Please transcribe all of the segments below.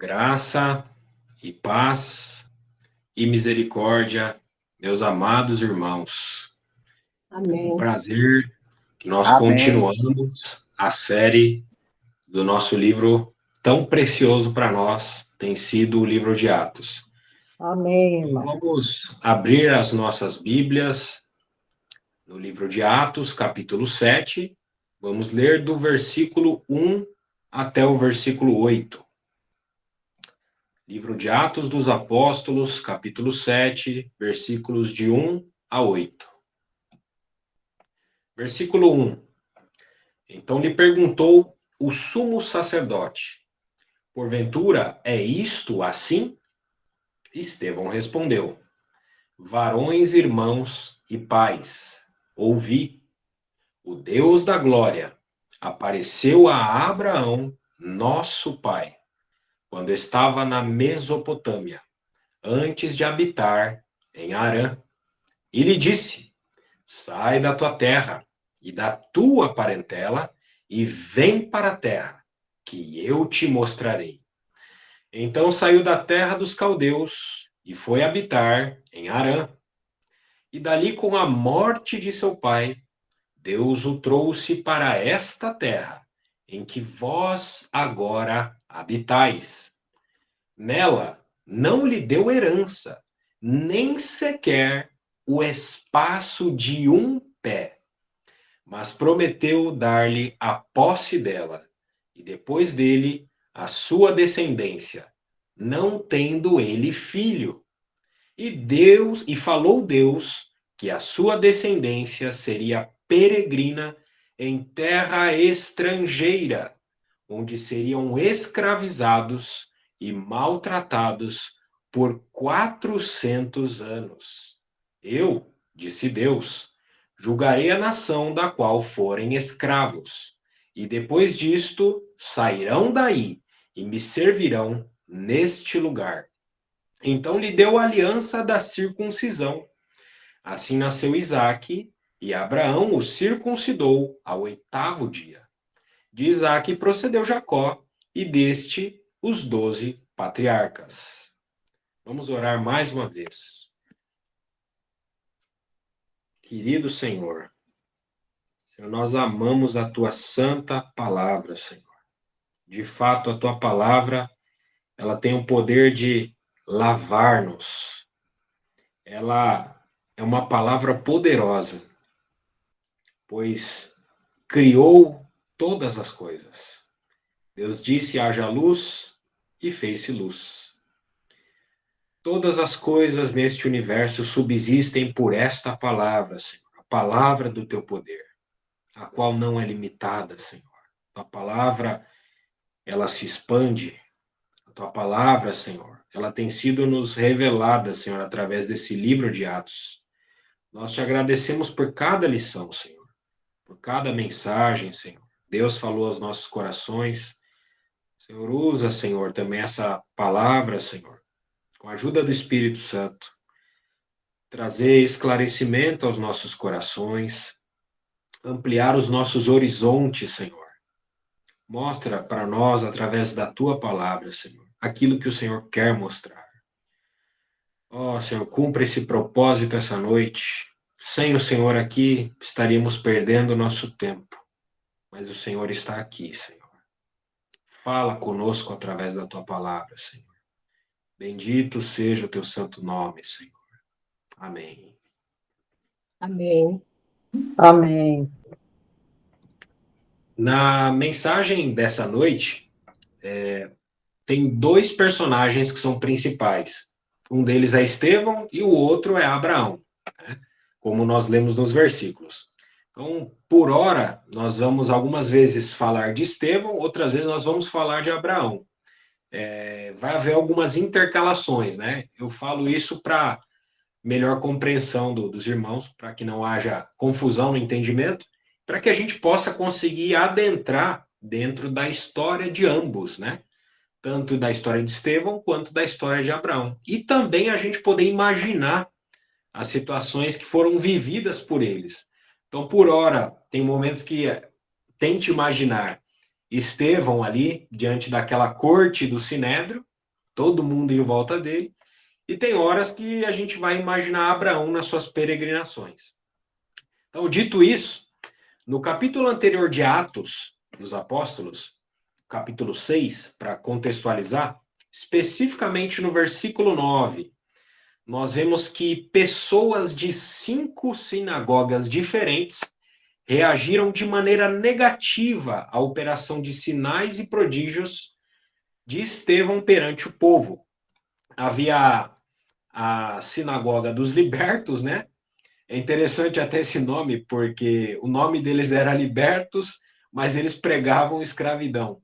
Graça e paz e misericórdia, meus amados irmãos. É com Amém. prazer que nós Amém. continuamos a série do nosso livro tão precioso para nós, tem sido o livro de Atos. Amém, Então, irmão. vamos abrir as nossas Bíblias no livro de Atos, capítulo 7. Vamos ler do versículo 1 até o versículo 8. Livro de Atos dos Apóstolos, capítulo 7, versículos de 1 a 8. Versículo 1. Então lhe perguntou o sumo sacerdote: porventura é isto assim? Estevão respondeu: varões, irmãos e pais, ouvi. O Deus da glória apareceu a Abraão, nosso pai, quando estava na Mesopotâmia, antes de habitar em Harã. E lhe disse: sai da tua terra e da tua parentela e vem para a terra que eu te mostrarei. Então saiu da terra dos caldeus e foi habitar em Harã. E dali, com a morte de seu pai, Deus o trouxe para esta terra em que vós agora habitais. Nela não lhe deu herança, nem sequer o espaço de um pé, mas prometeu dar-lhe a posse dela, e depois dele a sua descendência, não tendo ele filho. E falou Deus que a sua descendência seria peregrina em terra estrangeira, onde seriam escravizados e maltratados por 400 anos. Eu, disse Deus, julgarei a nação da qual forem escravos, e depois disto sairão daí e me servirão neste lugar. Então lhe deu a aliança da circuncisão. Assim nasceu Isaque, e Abraão o circuncidou ao 8º dia. De Isaque procedeu Jacó, e deste os 12 patriarcas. Vamos orar mais uma vez. Querido Senhor, nós amamos a tua santa palavra, Senhor. De fato, a tua palavra, ela tem o poder de lavar-nos. Ela é uma palavra poderosa, pois criou todas as coisas. Deus disse: haja luz, e fez-se luz. Todas as coisas neste universo subsistem por esta palavra, Senhor, a palavra do teu poder, a qual não é limitada, Senhor. A palavra, ela se expande. A tua palavra, Senhor, ela tem sido nos revelada, Senhor, através desse livro de Atos. Nós te agradecemos por cada lição, Senhor, por cada mensagem, Senhor. Deus falou aos nossos corações. Senhor, usa, Senhor, também essa palavra, Senhor, com a ajuda do Espírito Santo, trazer esclarecimento aos nossos corações, ampliar os nossos horizontes, Senhor. Mostra para nós, através da tua palavra, Senhor, aquilo que o Senhor quer mostrar. Ó, Senhor, cumpra esse propósito essa noite. Sem o Senhor aqui, estaríamos perdendo o nosso tempo. Mas o Senhor está aqui, Senhor. Fala conosco através da tua palavra, Senhor. Bendito seja o teu santo nome, Senhor. Amém. Amém. Amém. Na mensagem dessa noite, tem dois personagens que são principais. Um deles é Estevão e o outro é Abraão, né? Como nós lemos nos versículos. Então, por hora, nós vamos algumas vezes falar de Estevão, outras vezes nós vamos falar de Abraão. Vai haver algumas intercalações, né? Eu falo isso para melhor compreensão dos irmãos, para que não haja confusão no entendimento, para que a gente possa conseguir adentrar dentro da história de ambos, né? Tanto da história de Estevão quanto da história de Abraão. E também a gente poder imaginar as situações que foram vividas por eles. Então, por hora, tem momentos que tente imaginar Estevão ali, diante daquela corte do Sinédrio, todo mundo em volta dele, e tem horas que a gente vai imaginar Abraão nas suas peregrinações. Então, dito isso, no capítulo anterior de Atos dos Apóstolos, capítulo 6, para contextualizar, especificamente no versículo 9, nós vemos que pessoas de 5 sinagogas diferentes reagiram de maneira negativa à operação de sinais e prodígios de Estevão perante o povo. Havia a sinagoga dos libertos, né? É interessante até esse nome, porque o nome deles era Libertos, mas eles pregavam escravidão.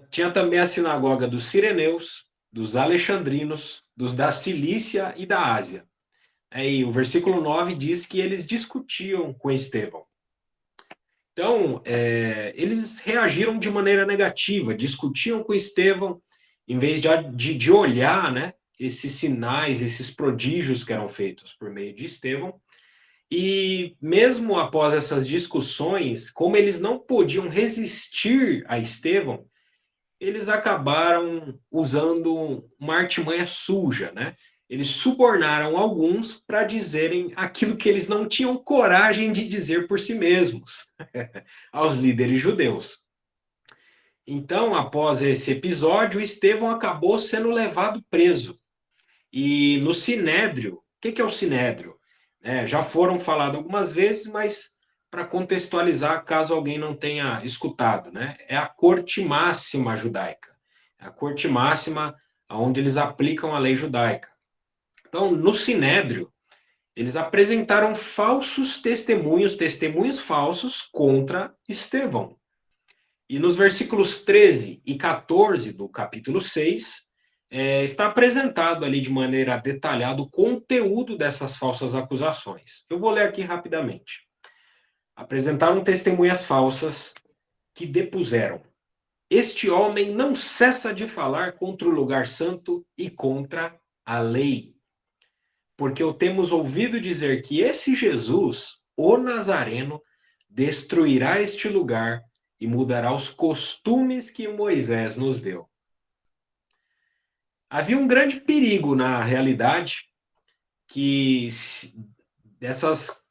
Tinha também a sinagoga dos Cireneus, dos Alexandrinos, dos da Cilícia e da Ásia. Aí, o versículo 9 diz que eles discutiam com Estevão. Então, eles reagiram de maneira negativa, discutiam com Estevão, em vez de olhar, né, esses sinais, esses prodígios que eram feitos por meio de Estevão. E mesmo após essas discussões, como eles não podiam resistir a Estevão, eles acabaram usando uma artimanha suja, né? Eles subornaram alguns para dizerem aquilo que eles não tinham coragem de dizer por si mesmos aos líderes judeus. Então, após esse episódio, Estevão acabou sendo levado preso. E no Sinédrio, o que é o Sinédrio? Já foram falados algumas vezes, mas para contextualizar, caso alguém não tenha escutado, né? É a corte máxima judaica. É a corte máxima onde eles aplicam a lei judaica. Então, no Sinédrio, eles apresentaram falsos testemunhos falsos contra Estevão. E nos versículos 13 e 14 do capítulo 6, está apresentado ali de maneira detalhada o conteúdo dessas falsas acusações. Eu vou ler aqui rapidamente. Apresentaram testemunhas falsas que depuseram: este homem não cessa de falar contra o lugar santo e contra a lei. Porque o temos ouvido dizer que esse Jesus, o Nazareno, destruirá este lugar e mudará os costumes que Moisés nos deu. Havia um grande perigo na realidade que dessas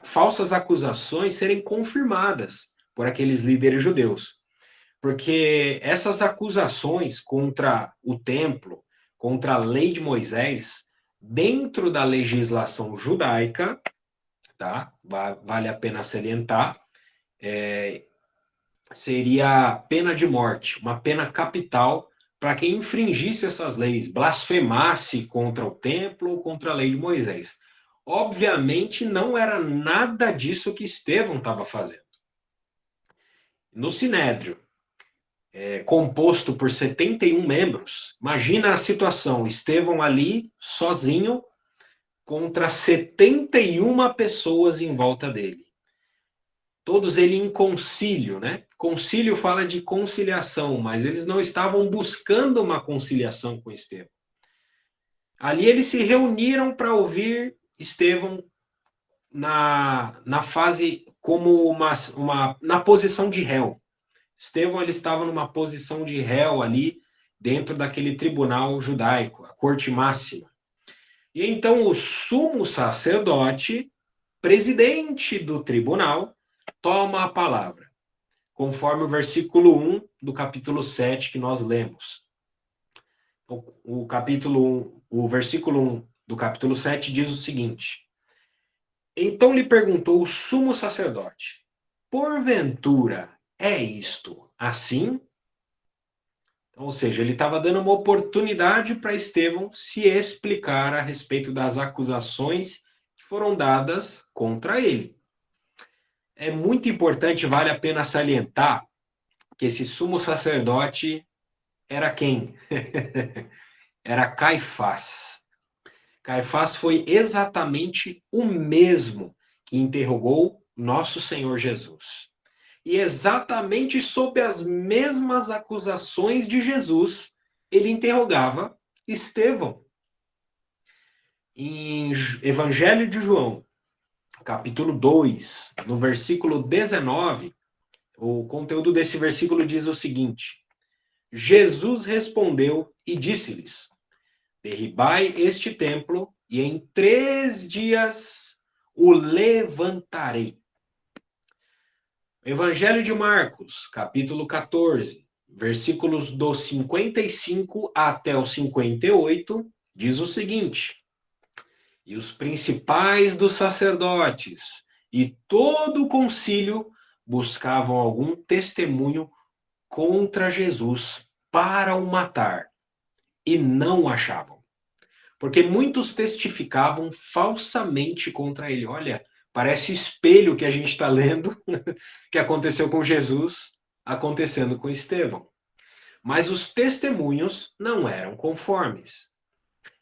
falsas acusações serem confirmadas por aqueles líderes judeus. Porque essas acusações contra o templo, contra a lei de Moisés, dentro da legislação judaica, tá? Vale a pena salientar, seria pena de morte, uma pena capital para quem infringisse essas leis, blasfemasse contra o templo ou contra a lei de Moisés. Obviamente, não era nada disso que Estevão estava fazendo. No Sinédrio, composto por 71 membros, imagina a situação, Estevão ali, sozinho, contra 71 pessoas em volta dele. Todos eles em concílio, né? Concílio fala de conciliação, mas eles não estavam buscando uma conciliação com Estevão. Ali eles se reuniram para ouvir Estevão na fase como na posição de réu. Estevão ele estava numa posição de réu ali dentro daquele tribunal judaico, a corte máxima. E então o sumo sacerdote, presidente do tribunal, toma a palavra, conforme o versículo 1 do capítulo 7 que nós lemos. O versículo 1 do capítulo 7 diz o seguinte: então lhe perguntou o sumo sacerdote: porventura é isto assim? Então, ou seja, ele estava dando uma oportunidade para Estevão se explicar a respeito das acusações que foram dadas contra ele. É muito importante, vale a pena salientar que esse sumo sacerdote era quem? Era Caifás. Caifás foi exatamente o mesmo que interrogou nosso Senhor Jesus. E exatamente sob as mesmas acusações de Jesus, ele interrogava Estevão. Em Evangelho de João, capítulo 2, no versículo 19, o conteúdo desse versículo diz o seguinte: Jesus respondeu e disse-lhes: derribai este templo, e em 3 dias o levantarei. Evangelho de Marcos, capítulo 14, versículos do 55 até o 58, diz o seguinte: e os principais dos sacerdotes e todo o concílio buscavam algum testemunho contra Jesus para o matar, e não o achavam. Porque muitos testificavam falsamente contra ele. Olha, parece espelho que a gente está lendo, que aconteceu com Jesus, acontecendo com Estevão. Mas os testemunhos não eram conformes.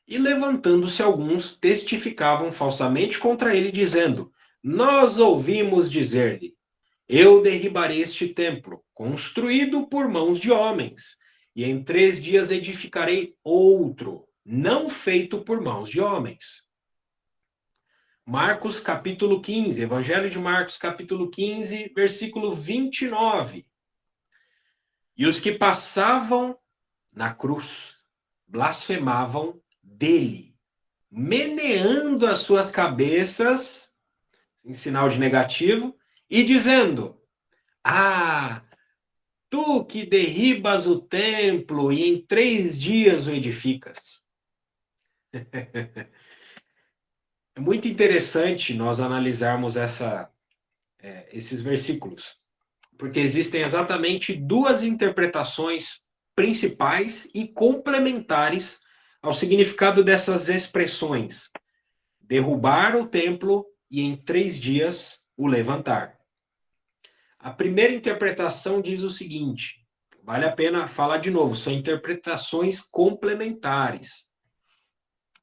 E levantando-se alguns, testificavam falsamente contra ele, dizendo: nós ouvimos dizer-lhe: eu derribarei este templo, construído por mãos de homens, e em 3 dias edificarei outro, não feito por mãos de homens. Marcos capítulo 15, Evangelho de Marcos capítulo 15, versículo 29. E os que passavam na cruz blasfemavam dele, meneando as suas cabeças, em sinal de negativo, e dizendo: ah, tu que derribas o templo e em 3 dias o edificas. É muito interessante nós analisarmos esses versículos, porque existem exatamente 2 interpretações principais e complementares ao significado dessas expressões: derrubar o templo e em 3 dias o levantar. A primeira interpretação diz o seguinte, vale a pena falar de novo, são interpretações complementares.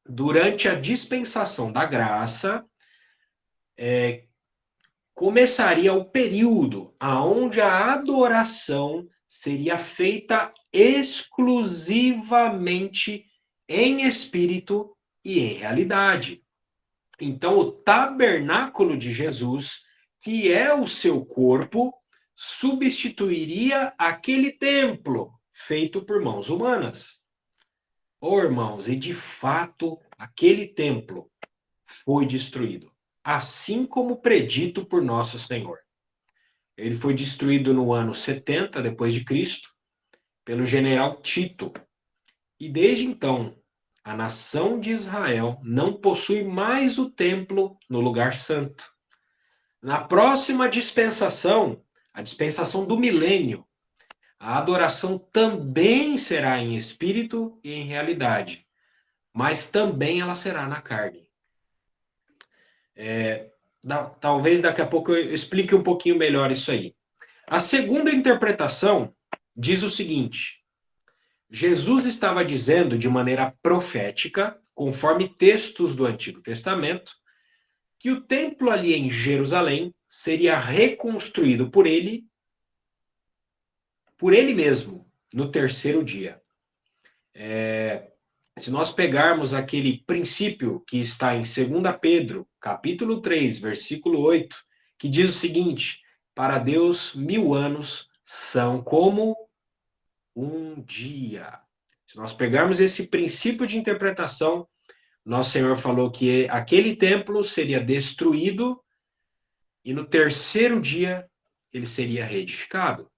Durante a dispensação da graça, começaria o período onde a adoração seria feita exclusivamente em espírito e em realidade. Então, o tabernáculo de Jesus, que é o seu corpo, substituiria aquele templo feito por mãos humanas. Oh, irmãos, e de fato, aquele templo foi destruído, assim como predito por nosso Senhor. Ele foi destruído no ano 70 depois de Cristo pelo general Tito. E desde então, a nação de Israel não possui mais o templo no lugar santo. Na próxima dispensação, a dispensação do milênio, a adoração também será em espírito e em realidade, mas também ela será na carne. Talvez daqui a pouco eu explique um pouquinho melhor isso aí. A segunda interpretação diz o seguinte: Jesus estava dizendo de maneira profética, conforme textos do Antigo Testamento, que o templo ali em Jerusalém seria reconstruído por ele mesmo, no 3º dia. Se nós pegarmos aquele princípio que está em 2 Pedro, capítulo 3, versículo 8, que diz o seguinte: para Deus 1000 anos são como um dia. Se nós pegarmos esse princípio de interpretação, nosso Senhor falou que aquele templo seria destruído e no 3º dia ele seria reedificado.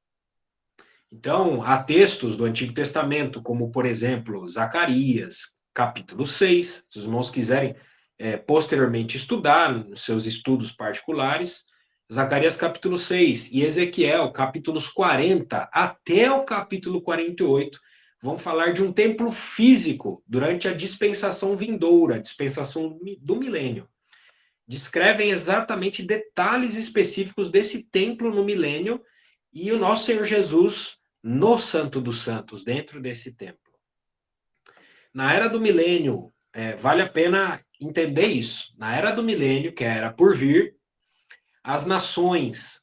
Então, há textos do Antigo Testamento, como, por exemplo, Zacarias, capítulo 6, se os irmãos quiserem posteriormente estudar, nos seus estudos particulares, Zacarias capítulo 6 e Ezequiel, capítulos 40 até o capítulo 48, vão falar de um templo físico durante a dispensação vindoura, a dispensação do milênio. Descrevem exatamente detalhes específicos desse templo no milênio e o nosso Senhor Jesus no Santo dos Santos, dentro desse templo. Na era do milênio, vale a pena entender isso. Na era do milênio, que era por vir, as nações,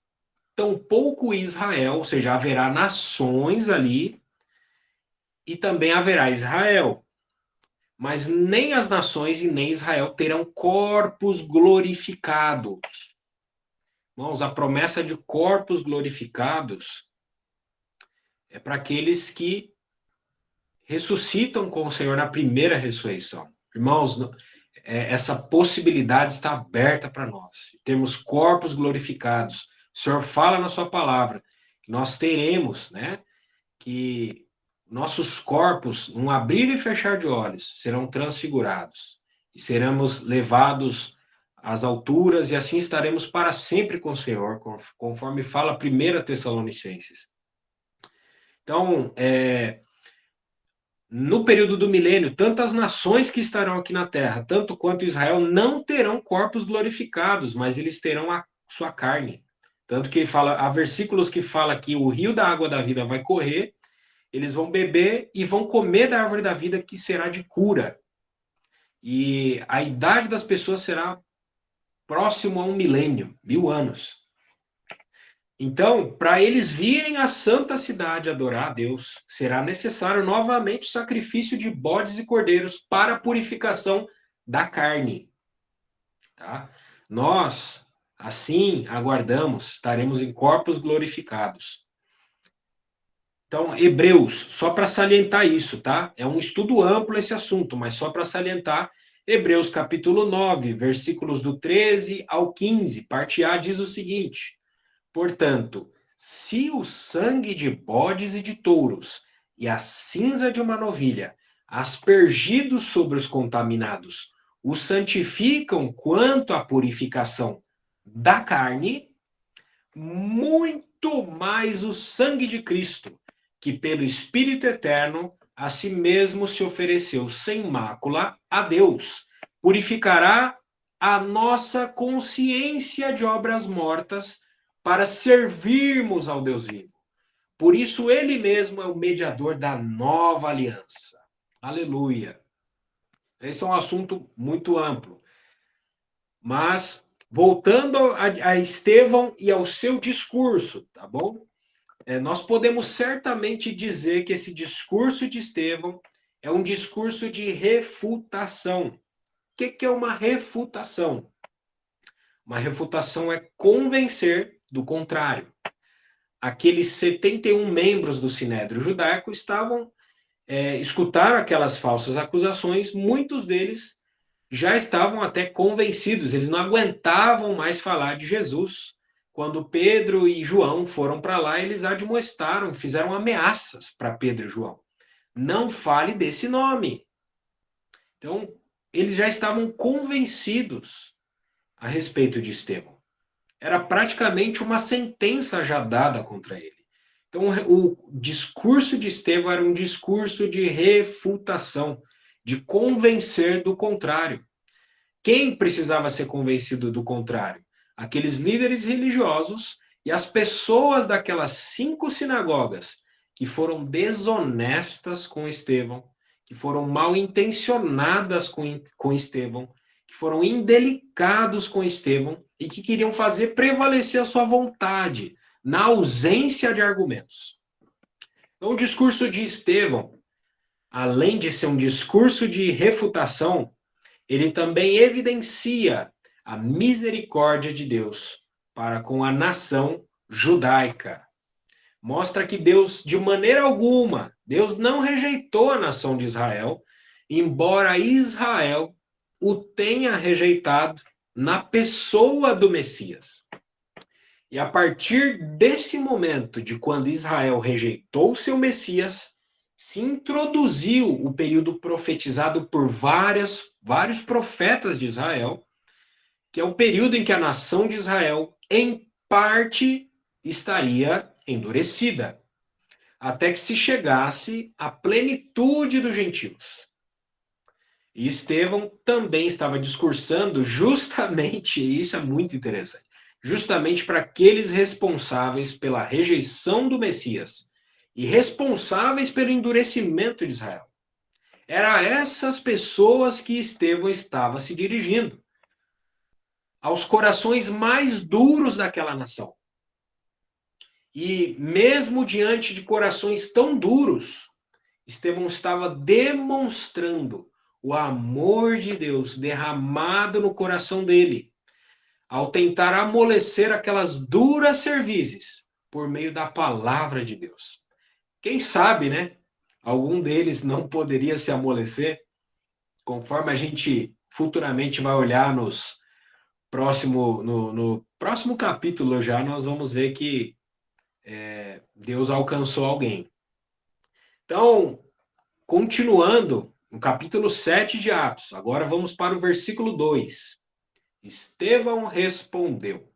tampouco Israel, ou seja, haverá nações ali e também haverá Israel. Mas nem as nações e nem Israel terão corpos glorificados. Irmãos, a promessa de corpos glorificados é para aqueles que ressuscitam com o Senhor na primeira ressurreição. Irmãos, essa possibilidade está aberta para nós. Temos corpos glorificados. O Senhor fala na sua palavra que nós teremos, né, que nossos corpos, num abrir e fechar de olhos, serão transfigurados e seremos levados às alturas e assim estaremos para sempre com o Senhor, conforme fala 1 Tessalonicenses. Então, no período do milênio, tantas nações que estarão aqui na terra, tanto quanto Israel, não terão corpos glorificados, mas eles terão a sua carne. Tanto que há versículos que fala que o rio da água da vida vai correr, eles vão beber e vão comer da árvore da vida, que será de cura. E a idade das pessoas será próximo a 1 milênio, 1000 anos. Então, para eles virem à santa cidade adorar a Deus, será necessário novamente o sacrifício de bodes e cordeiros para a purificação da carne. Tá? Nós, assim, aguardamos, estaremos em corpos glorificados. Então, Hebreus, só para salientar isso, tá? É um estudo amplo esse assunto, mas só para salientar, Hebreus capítulo 9, versículos do 13 ao 15, parte A, diz o seguinte: portanto, se o sangue de bodes e de touros e a cinza de uma novilha, aspergidos sobre os contaminados, os santificam quanto à purificação da carne, muito mais o sangue de Cristo, que pelo Espírito Eterno a si mesmo se ofereceu sem mácula a Deus, purificará a nossa consciência de obras mortas para servirmos ao Deus vivo. Por isso ele mesmo é o mediador da nova aliança. Aleluia. Esse é um assunto muito amplo. Mas, voltando a Estevão e ao seu discurso, tá bom? Nós podemos certamente dizer que esse discurso de Estevão é um discurso de refutação. O que é uma refutação? Uma refutação é convencer do contrário. Aqueles 71 membros do Sinédrio Judaico escutaram aquelas falsas acusações, muitos deles já estavam até convencidos, eles não aguentavam mais falar de Jesus. Quando Pedro e João foram para lá, eles admoestaram, fizeram ameaças para Pedro e João. Não fale desse nome. Então, eles já estavam convencidos a respeito de Estevão. Era praticamente uma sentença já dada contra ele. Então, o discurso de Estevão era um discurso de refutação, de convencer do contrário. Quem precisava ser convencido do contrário? Aqueles líderes religiosos e as pessoas daquelas 5 sinagogas que foram desonestas com Estevão, que foram mal intencionadas com Estevão, que foram indelicados com Estevão e que queriam fazer prevalecer a sua vontade na ausência de argumentos. Então, o discurso de Estevão, além de ser um discurso de refutação, ele também evidencia a misericórdia de Deus para com a nação judaica. Mostra que Deus, de maneira alguma, Deus não rejeitou a nação de Israel, embora Israel o tenha rejeitado na pessoa do Messias. E a partir desse momento, de quando Israel rejeitou o seu Messias, se introduziu o período profetizado por vários profetas de Israel, que é o período em que a nação de Israel, em parte, estaria endurecida, até que se chegasse à plenitude dos gentios. E Estevão também estava discursando justamente, e isso é muito interessante, justamente para aqueles responsáveis pela rejeição do Messias e responsáveis pelo endurecimento de Israel. Era a essas pessoas que Estevão estava se dirigindo, aos corações mais duros daquela nação. E mesmo diante de corações tão duros, Estevão estava demonstrando o amor de Deus derramado no coração dele, ao tentar amolecer aquelas duras cervizes por meio da palavra de Deus. Quem sabe, né? algum deles não poderia se amolecer? Conforme a gente futuramente vai olhar no próximo capítulo já, nós vamos ver que Deus alcançou alguém. Então, continuando, no capítulo 7 de Atos, agora vamos para o versículo 2. Estevão respondeu: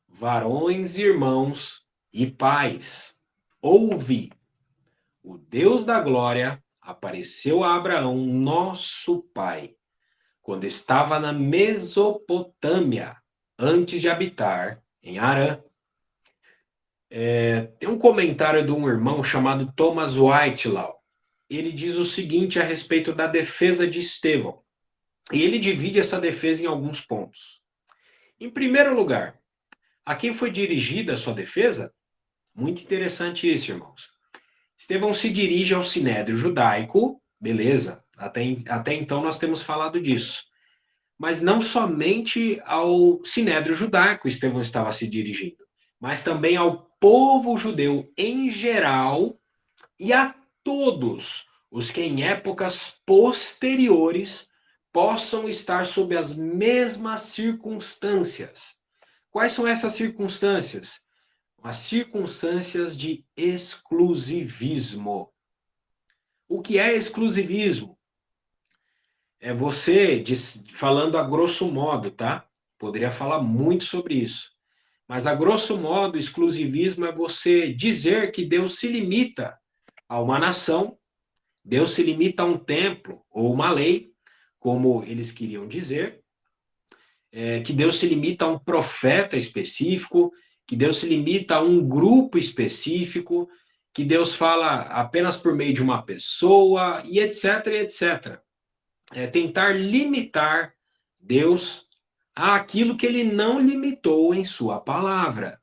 varões, irmãos e pais, ouvi, o Deus da glória apareceu a Abraão, nosso pai, quando estava na Mesopotâmia, antes de habitar em Harã. Tem um comentário de um irmão chamado Thomas Whitelaw. Ele diz o seguinte a respeito da defesa de Estevão. E ele divide essa defesa em alguns pontos. Em primeiro lugar, a quem foi dirigida a sua defesa? Muito interessante isso, irmãos. Estevão se dirige ao sinédrio judaico, beleza, até então nós temos falado disso. Mas não somente ao sinédrio judaico Estevão estava se dirigindo, mas também ao povo judeu em geral e a todos os que em épocas posteriores possam estar sob as mesmas circunstâncias. Quais são essas circunstâncias? As circunstâncias de exclusivismo. O que é exclusivismo? É você, falando a grosso modo, tá? Poderia falar muito sobre isso. Mas a grosso modo, exclusivismo é você dizer que Deus se limita a uma nação, Deus se limita a um templo ou uma lei, como eles queriam dizer, que Deus se limita a um profeta específico, que Deus se limita a um grupo específico, que Deus fala apenas por meio de uma pessoa, e etc, etc. Tentar limitar Deus àquilo que ele não limitou em sua palavra.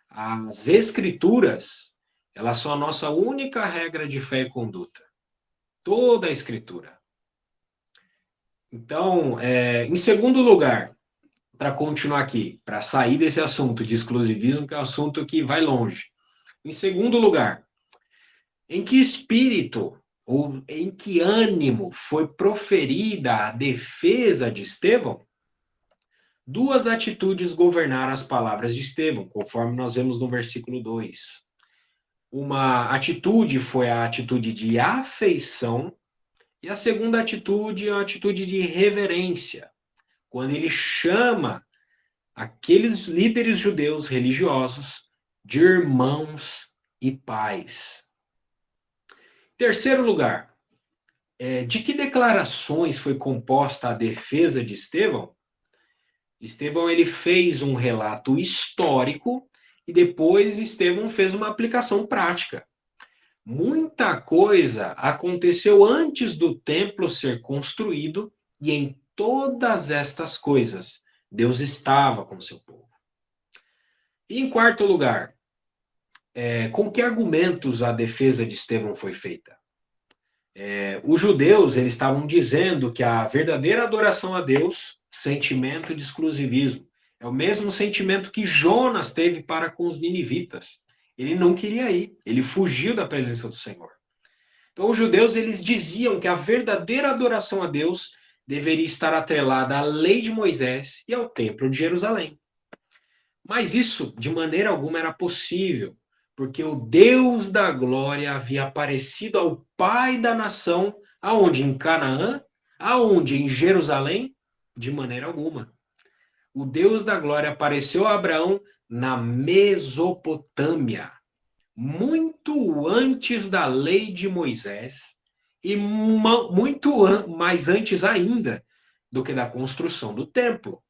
As escrituras, elas são a nossa única regra de fé e conduta. Toda a escritura. Então, em segundo lugar, para continuar aqui, para sair desse assunto de exclusivismo, que é um assunto que vai longe. Em segundo lugar, em que espírito ou em que ânimo foi proferida a defesa de Estevão? Duas atitudes governaram as palavras de Estevão, conforme nós vemos no versículo 2. Uma atitude foi a atitude de afeição, e a segunda atitude é a atitude de reverência, quando ele chama aqueles líderes judeus religiosos de irmãos e pais. Terceiro lugar, de que declarações foi composta a defesa de Estevão? Estevão ele fez um relato histórico e depois Estevão fez uma aplicação prática. Muita coisa aconteceu antes do templo ser construído e em todas estas coisas Deus estava com seu povo. E em quarto lugar, com que argumentos a defesa de Estevão foi feita? Os judeus eles estavam dizendo que a verdadeira adoração a Deus, sentimento de exclusivismo, é o mesmo sentimento que Jonas teve para com os ninivitas. Ele não queria ir, ele fugiu da presença do Senhor. Então os judeus eles diziam que a verdadeira adoração a Deus deveria estar atrelada à lei de Moisés e ao templo de Jerusalém. Mas isso, de maneira alguma, era possível, porque o Deus da glória havia aparecido ao pai da nação, aonde? Em Canaã? Aonde? Em Jerusalém? De maneira alguma. O Deus da glória apareceu a Abraão na Mesopotâmia, muito antes da lei de Moisés e muito mais antes ainda do que da construção do templo.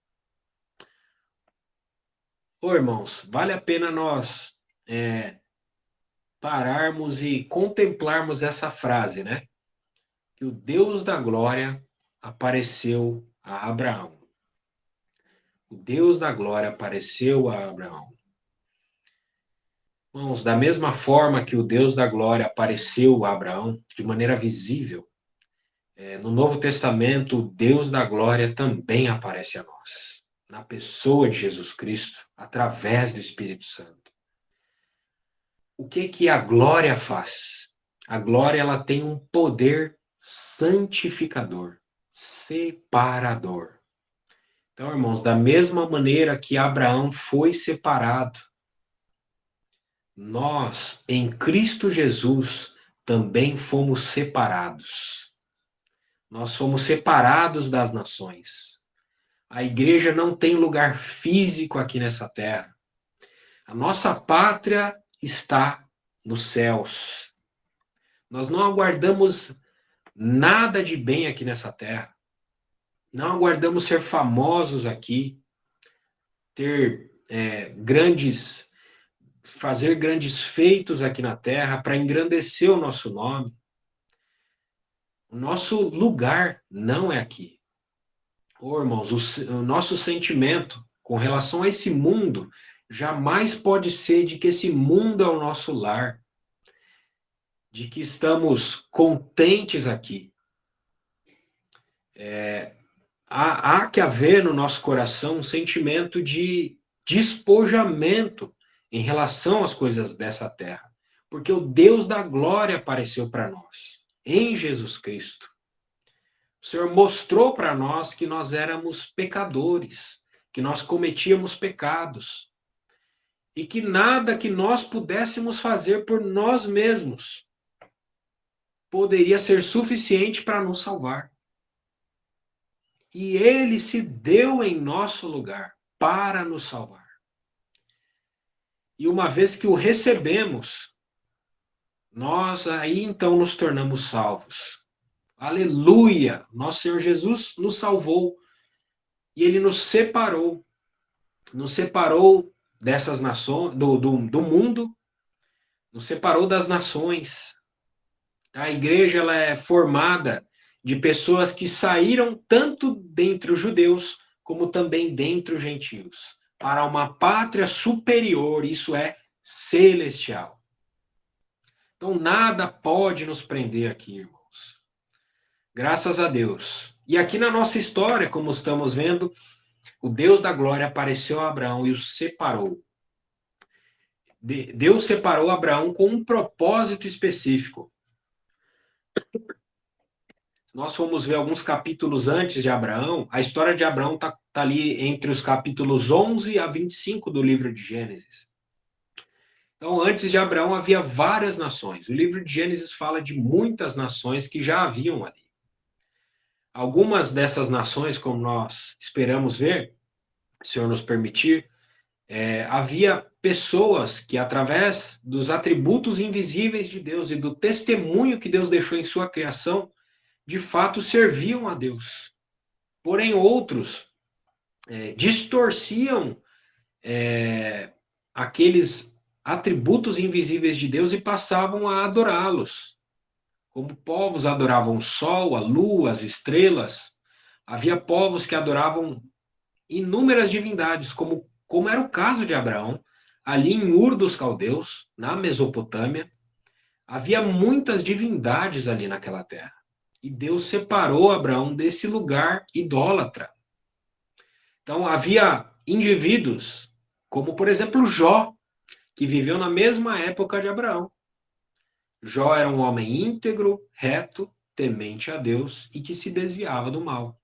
Ô, irmãos, vale a pena nós pararmos e contemplarmos essa frase, né? Que o Deus da glória apareceu a Abraão. O Deus da glória apareceu a Abraão. Irmãos, da mesma forma que o Deus da glória apareceu a Abraão de maneira visível, no Novo Testamento, o Deus da glória também aparece a nós, na pessoa de Jesus Cristo, através do Espírito Santo. o que que a glória faz? A glória, ela tem um poder santificador, separador. Então, irmãos, da mesma maneira que Abraão foi separado, nós, em Cristo Jesus, também fomos separados. Nós fomos separados das nações. A igreja não tem lugar físico aqui nessa terra. A nossa pátria está nos céus. Nós não aguardamos nada de bem aqui nessa terra. Não aguardamos ser famosos aqui, ter fazer grandes feitos aqui na terra para engrandecer o nosso nome. O nosso lugar não é aqui. Oh, irmãos, o nosso sentimento com relação a esse mundo jamais pode ser de que esse mundo é o nosso lar, de que estamos contentes aqui. Há que haver no nosso coração um sentimento de despojamento em relação às coisas dessa terra, porque o Deus da glória apareceu para nós, em Jesus Cristo. O Senhor mostrou para nós que nós éramos pecadores, que nós cometíamos pecados, e que nada que nós pudéssemos fazer por nós mesmos poderia ser suficiente para nos salvar. E ele se deu em nosso lugar para nos salvar. E uma vez que o recebemos, nós aí então nos tornamos salvos. Aleluia! Nosso Senhor Jesus nos salvou e ele nos separou dessas nações, do mundo, nos separou das nações. A igreja, ela é formada de pessoas que saíram tanto dentre os judeus como também dentre os gentios, para uma pátria superior, isso é, celestial. Então, nada pode nos prender aqui, irmãos. Graças a Deus. E aqui na nossa história, como estamos vendo, o Deus da glória apareceu a Abraão e o separou. Deus separou Abraão com um propósito específico. Se nós formos ver alguns capítulos antes de Abraão, a história de Abraão está ali entre os capítulos 11 a 25 do livro de Gênesis. Então, antes de Abraão havia várias nações. O livro de Gênesis fala de muitas nações que já haviam ali. Algumas dessas nações, como nós esperamos ver, se o Senhor nos permitir, havia pessoas que, através dos atributos invisíveis de Deus e do testemunho que Deus deixou em sua criação, de fato serviam a Deus. Porém, outros distorciam aqueles atributos invisíveis de Deus e passavam a adorá-los. Como povos adoravam o sol, a lua, as estrelas, havia povos que adoravam inúmeras divindades, como era o caso de Abraão, ali em Ur dos Caldeus, na Mesopotâmia. Havia muitas divindades ali naquela terra. E Deus separou Abraão desse lugar idólatra. Então, havia indivíduos, como, por exemplo, Jó, que viveu na mesma época de Abraão. Jó era um homem íntegro, reto, temente a Deus e que se desviava do mal.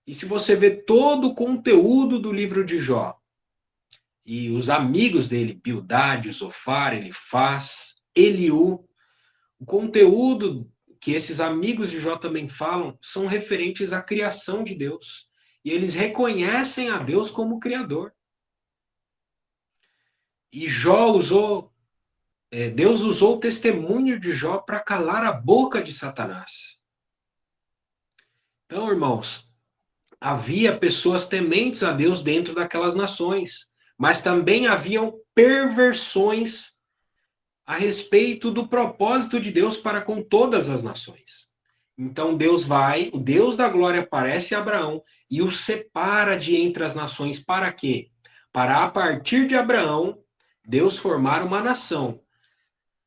E se você vê todo o conteúdo do livro de Jó, e os amigos dele, Bildade, Zofar, Elifaz, Eliú, o conteúdo que esses amigos de Jó também falam são referentes à criação de Deus. E eles reconhecem a Deus como Criador. E Deus usou o testemunho de Jó para calar a boca de Satanás. Então, irmãos, havia pessoas tementes a Deus dentro daquelas nações, mas também haviam perversões a respeito do propósito de Deus para com todas as nações. Então o Deus da glória aparece a Abraão e o separa de entre as nações para quê? Para a partir de Abraão, Deus formar uma nação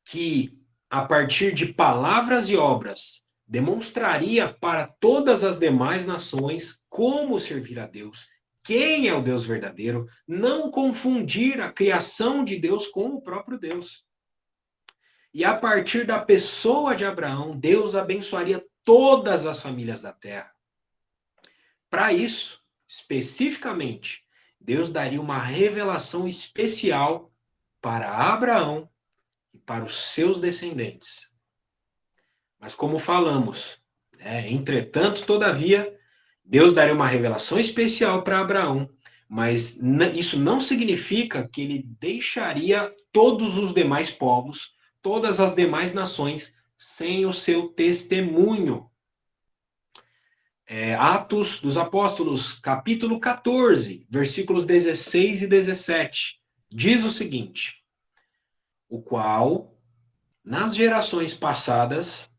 que, a partir de palavras e obras, demonstraria para todas as demais nações como servir a Deus, quem é o Deus verdadeiro, não confundir a criação de Deus com o próprio Deus. E a partir da pessoa de Abraão, Deus abençoaria todas as famílias da terra. Para isso, especificamente, Deus daria uma revelação especial para Abraão e para os seus descendentes. Mas como falamos, entretanto, todavia, Deus daria uma revelação especial para Abraão, mas isso não significa que ele deixaria todos os demais povos, todas as demais nações, sem o seu testemunho. Atos dos Apóstolos, capítulo 14, versículos 16 e 17, diz o seguinte: o qual, nas gerações passadas,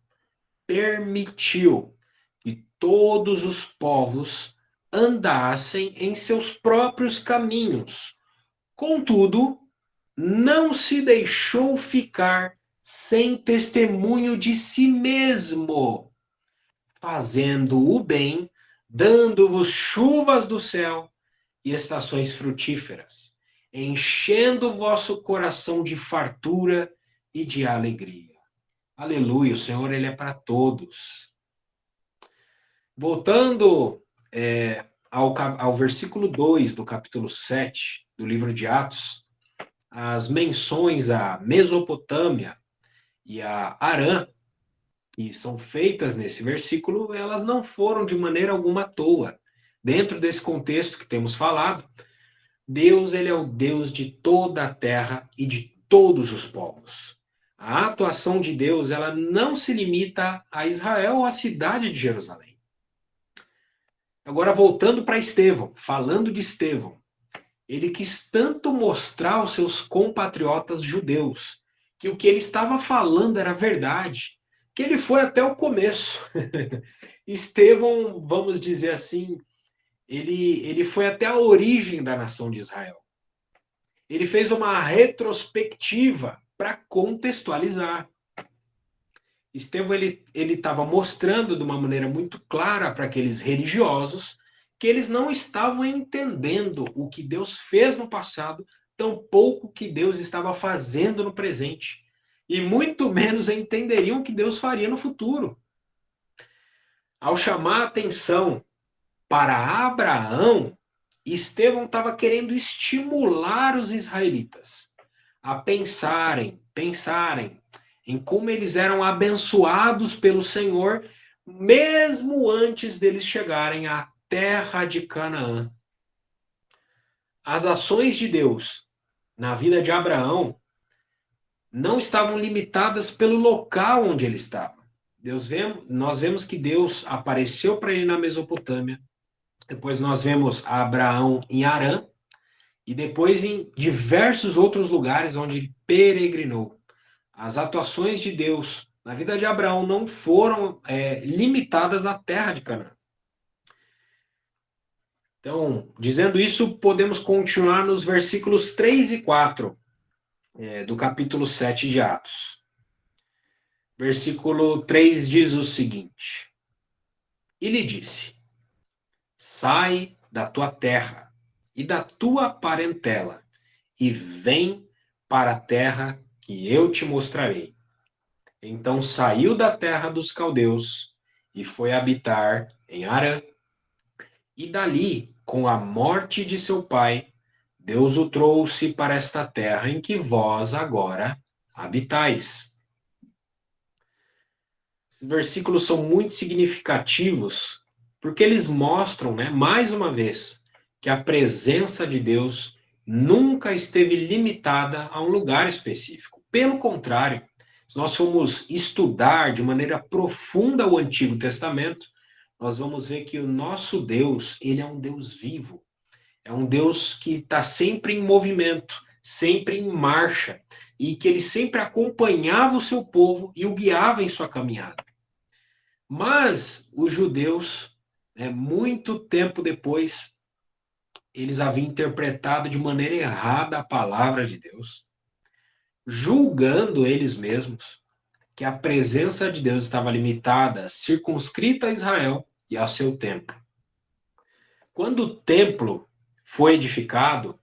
permitiu que todos os povos andassem em seus próprios caminhos. Contudo, não se deixou ficar sem testemunho de si mesmo, fazendo o bem, dando-vos chuvas do céu e estações frutíferas, enchendo o vosso coração de fartura e de alegria. Aleluia, o Senhor, ele é para todos. Voltando ao versículo 2 do capítulo 7 do livro de Atos, as menções à Mesopotâmia e a Harã, que são feitas nesse versículo, elas não foram de maneira alguma à toa. Dentro desse contexto que temos falado, Deus, ele é o Deus de toda a terra e de todos os povos. A atuação de Deus, ela não se limita a Israel ou à cidade de Jerusalém. Agora, voltando para Estevão, falando de Estevão, ele quis tanto mostrar aos seus compatriotas judeus que o que ele estava falando era verdade, que ele foi até o começo. Estevão, vamos dizer assim, ele foi até a origem da nação de Israel. Ele fez uma retrospectiva para contextualizar. Estevão, ele estava mostrando de uma maneira muito clara para aqueles religiosos que eles não estavam entendendo o que Deus fez no passado, tampouco o que Deus estava fazendo no presente. E muito menos entenderiam o que Deus faria no futuro. Ao chamar a atenção para Abraão, Estevão estava querendo estimular os israelitas a pensarem em como eles eram abençoados pelo Senhor, mesmo antes deles chegarem à terra de Canaã. As ações de Deus na vida de Abraão não estavam limitadas pelo local onde ele estava. Nós vemos que Deus apareceu para ele na Mesopotâmia, depois nós vemos Abraão em Harã, e depois em diversos outros lugares onde ele peregrinou. As atuações de Deus na vida de Abraão não foram limitadas à terra de Canaã. Então, dizendo isso, podemos continuar nos versículos 3 e 4 do capítulo 7 de Atos. Versículo 3 diz o seguinte: e lhe disse: sai da tua terra e da tua parentela, e vem para a terra que eu te mostrarei. Então saiu da terra dos caldeus e foi habitar em Harã. E dali, com a morte de seu pai, Deus o trouxe para esta terra em que vós agora habitais. Esses versículos são muito significativos porque eles mostram, mais uma vez, que a presença de Deus nunca esteve limitada a um lugar específico. Pelo contrário, se nós formos estudar de maneira profunda o Antigo Testamento, nós vamos ver que o nosso Deus, ele é um Deus vivo. É um Deus que está sempre em movimento, sempre em marcha, e que ele sempre acompanhava o seu povo e o guiava em sua caminhada. Mas os judeus, muito tempo depois, eles haviam interpretado de maneira errada a palavra de Deus, julgando eles mesmos que a presença de Deus estava limitada, circunscrita a Israel e ao seu templo. Quando o templo foi edificado,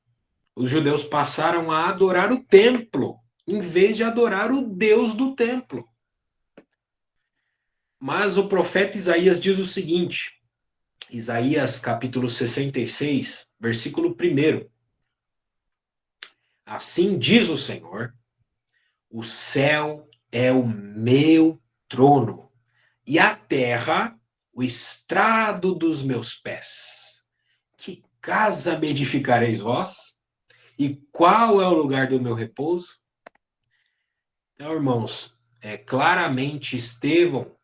os judeus passaram a adorar o templo em vez de adorar o Deus do templo. Mas o profeta Isaías diz o seguinte, Isaías capítulo 66, versículo 1. Assim diz o Senhor, o céu é o meu trono, e a terra o estrado dos meus pés. Que casa me edificareis vós? E qual é o lugar do meu repouso? Então, irmãos, claramente Estevão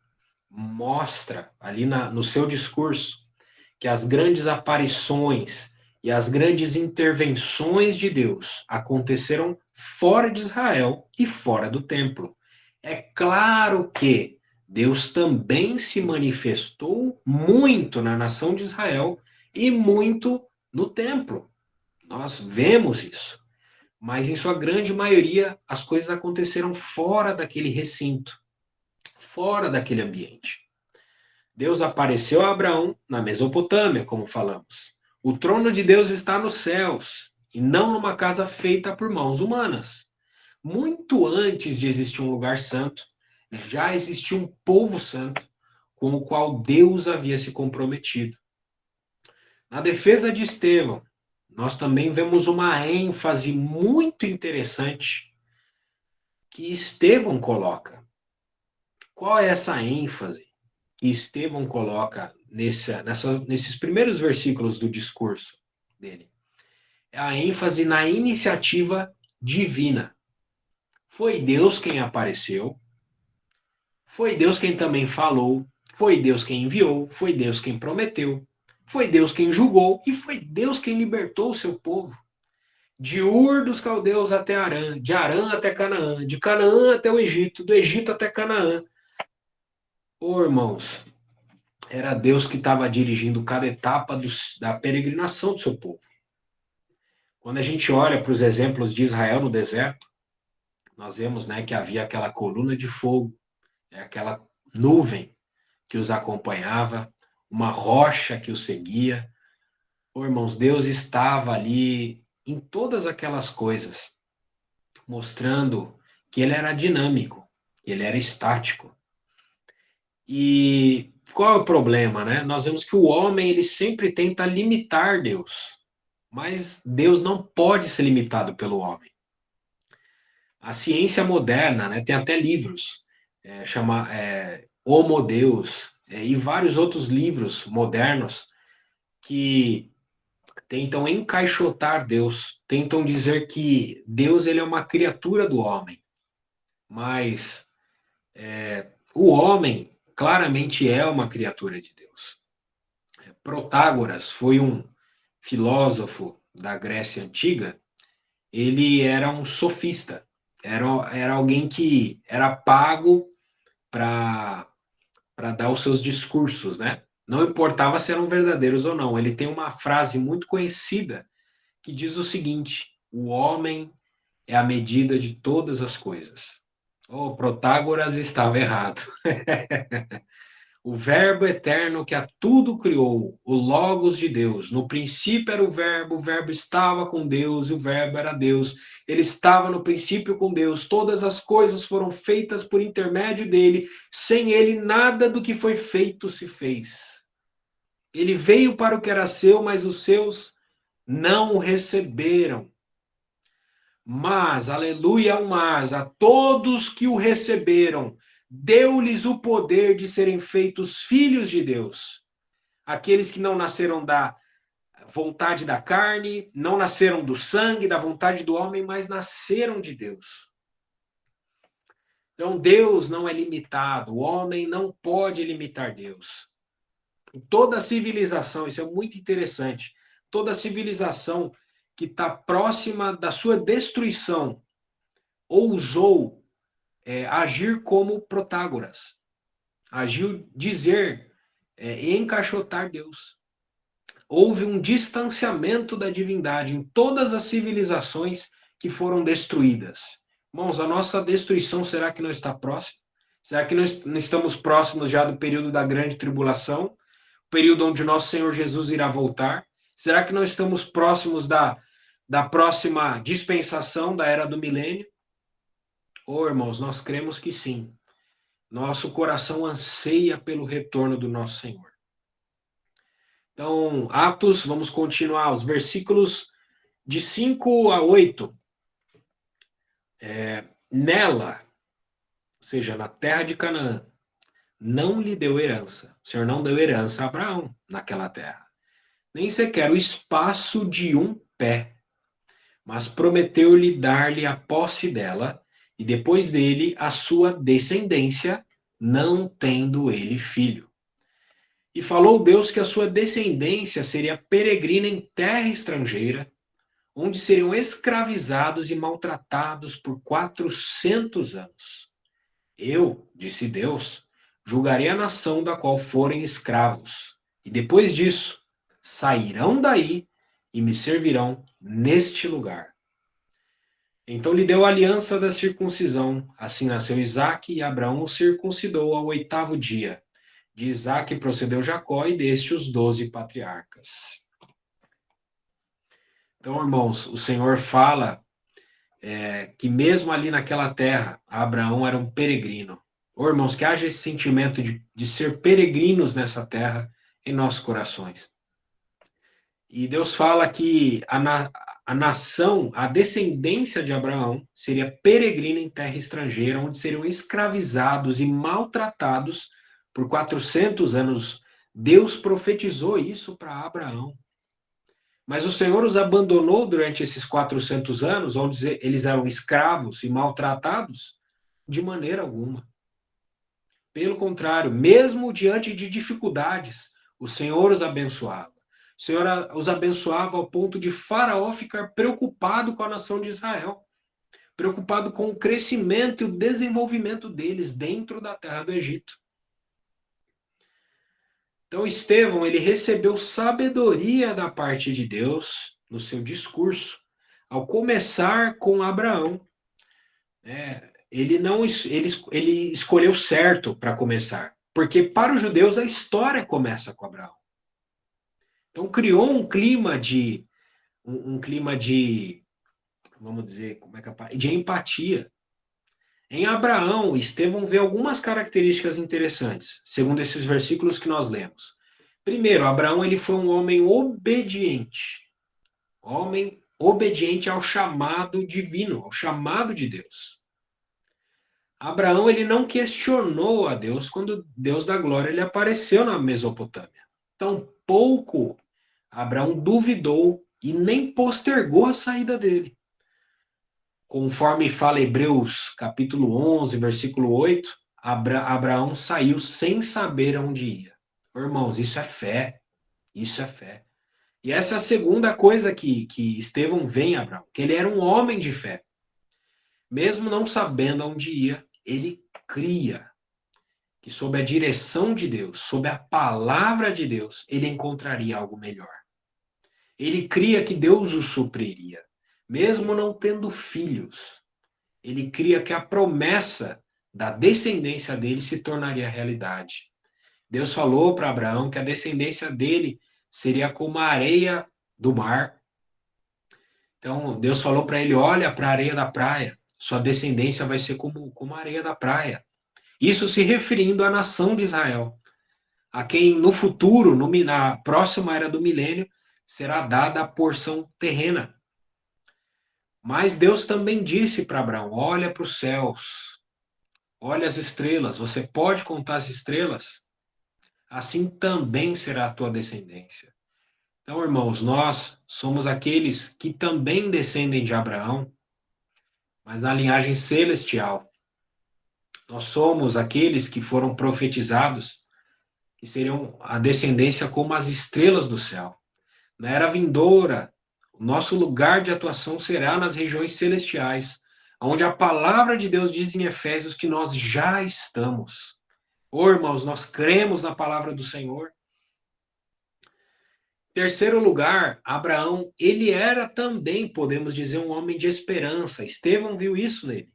mostra ali no seu discurso que as grandes aparições e as grandes intervenções de Deus aconteceram fora de Israel e fora do templo. É claro que Deus também se manifestou muito na nação de Israel e muito no templo. Nós vemos isso. Mas, em sua grande maioria, as coisas aconteceram fora daquele recinto, fora daquele ambiente. Deus apareceu a Abraão na Mesopotâmia, como falamos. O trono de Deus está nos céus e não numa casa feita por mãos humanas. Muito antes de existir um lugar santo, já existia um povo santo com o qual Deus havia se comprometido. Na defesa de Estevão, nós também vemos uma ênfase muito interessante que Estevão coloca. Qual é essa ênfase que Estevão coloca nesses primeiros versículos do discurso dele? É a ênfase na iniciativa divina. Foi Deus quem apareceu, foi Deus quem também falou, foi Deus quem enviou, foi Deus quem prometeu, foi Deus quem julgou e foi Deus quem libertou o seu povo. De Ur dos caldeus até Arã, de Arã até Canaã, de Canaã até o Egito, do Egito até Canaã. Irmãos, era Deus que estava dirigindo cada etapa da peregrinação do seu povo. Quando a gente olha para os exemplos de Israel no deserto, nós vemos, né, que havia aquela coluna de fogo, aquela nuvem que os acompanhava, uma rocha que os seguia. Irmãos, Deus estava ali em todas aquelas coisas, mostrando que ele era dinâmico, que ele era estático. E qual é o problema, né? Nós vemos que o homem, ele sempre tenta limitar Deus, mas Deus não pode ser limitado pelo homem. A ciência moderna, né, tem até livros, chama Homo Deus, e vários outros livros modernos que tentam encaixotar Deus, tentam dizer que Deus ele é uma criatura do homem, mas o homem claramente é uma criatura de Deus. Protágoras foi um filósofo da Grécia Antiga, ele era um sofista, era alguém que era pago para dar os seus discursos, né? Não importava se eram verdadeiros ou não. Ele tem uma frase muito conhecida que diz o seguinte: o homem é a medida de todas as coisas. Protágoras estava errado. O verbo eterno que a tudo criou, o Logos de Deus. No princípio era o verbo estava com Deus e o verbo era Deus. Ele estava no princípio com Deus. Todas as coisas foram feitas por intermédio dele. Sem ele, nada do que foi feito se fez. Ele veio para o que era seu, mas os seus não o receberam. Mas, aleluia, mas, a todos que o receberam, deu-lhes o poder de serem feitos filhos de Deus. Aqueles que não nasceram da vontade da carne, não nasceram do sangue, da vontade do homem, mas nasceram de Deus. Então, Deus não é limitado, o homem não pode limitar Deus. Toda civilização, isso é muito interessante, toda civilização que está próxima da sua destruição, ousou agir como Protágoras, agiu dizer, encaixotar Deus. Houve um distanciamento da divindade em todas as civilizações que foram destruídas. Irmãos, a nossa destruição, será que não está próxima? Será que não estamos próximos já do período da grande tribulação? Período onde nosso Senhor Jesus irá voltar? Será que não estamos próximos da próxima dispensação, da era do milênio? Irmãos, nós cremos que sim. Nosso coração anseia pelo retorno do nosso Senhor. Então, Atos, vamos continuar, os versículos de 5 a 8. Nela, ou seja, na terra de Canaã, não lhe deu herança. O Senhor não deu herança a Abraão naquela terra. Nem sequer o espaço de um pé. Mas prometeu-lhe dar-lhe a posse dela, e depois dele a sua descendência, não tendo ele filho. E falou Deus que a sua descendência seria peregrina em terra estrangeira, onde seriam escravizados e maltratados por 400 anos. Eu, disse Deus, julgarei a nação da qual forem escravos, e depois disso sairão daí e me servirão neste lugar. Então lhe deu a aliança da circuncisão. Assim nasceu Isaque, e Abraão o circuncidou ao 8º dia. De Isaque procedeu Jacó, e deste os 12 patriarcas. Então, irmãos, o Senhor fala que mesmo ali naquela terra, Abraão era um peregrino. Irmãos, que haja esse sentimento de ser peregrinos nessa terra em nossos corações. E Deus fala que a nação, a descendência de Abraão, seria peregrina em terra estrangeira, onde seriam escravizados e maltratados por 400 anos. Deus profetizou isso para Abraão. Mas o Senhor os abandonou durante esses 400 anos, onde eles eram escravos e maltratados? De maneira alguma. Pelo contrário, mesmo diante de dificuldades, o Senhor os abençoava. O Senhor os abençoava ao ponto de Faraó ficar preocupado com a nação de Israel, preocupado com o crescimento e o desenvolvimento deles dentro da terra do Egito. Então, Estevão, ele recebeu sabedoria da parte de Deus no seu discurso, ao começar com Abraão. Ele escolheu certo para começar, porque para os judeus a história começa com Abraão. Então, criou um clima de, vamos dizer, de empatia. Em Abraão, Estevão vê algumas características interessantes, segundo esses versículos que nós lemos. Primeiro, Abraão ele foi um homem obediente ao chamado divino, ao chamado de Deus. Abraão ele não questionou a Deus quando Deus da glória ele apareceu na Mesopotâmia. Tampouco Abraão duvidou e nem postergou a saída dele. Conforme fala Hebreus, capítulo 11, versículo 8, Abraão saiu sem saber aonde ia. Irmãos, isso é fé. Isso é fé. E essa é a segunda coisa que Estevão vê em Abraão, que ele era um homem de fé. Mesmo não sabendo aonde ia, ele cria que sob a direção de Deus, sob a palavra de Deus, ele encontraria algo melhor. Ele cria que Deus o supriria. Mesmo não tendo filhos, ele cria que a promessa da descendência dele se tornaria realidade. Deus falou para Abraão que a descendência dele seria como a areia do mar. Então, Deus falou para ele, olha para a areia da praia, sua descendência vai ser como a areia da praia. Isso se referindo à nação de Israel, a quem no futuro, na próxima era do milênio, será dada a porção terrena. Mas Deus também disse para Abraão, olha para os céus, olha as estrelas, você pode contar as estrelas? Assim também será a tua descendência. Então, irmãos, nós somos aqueles que também descendem de Abraão, mas na linhagem celestial. Nós somos aqueles que foram profetizados, que seriam a descendência como as estrelas do céu. Na era vindoura, o nosso lugar de atuação será nas regiões celestiais, onde a palavra de Deus diz em Efésios que nós já estamos. Irmãos, nós cremos na palavra do Senhor. Terceiro lugar, Abraão, ele era também, podemos dizer, um homem de esperança. Estevão viu isso nele.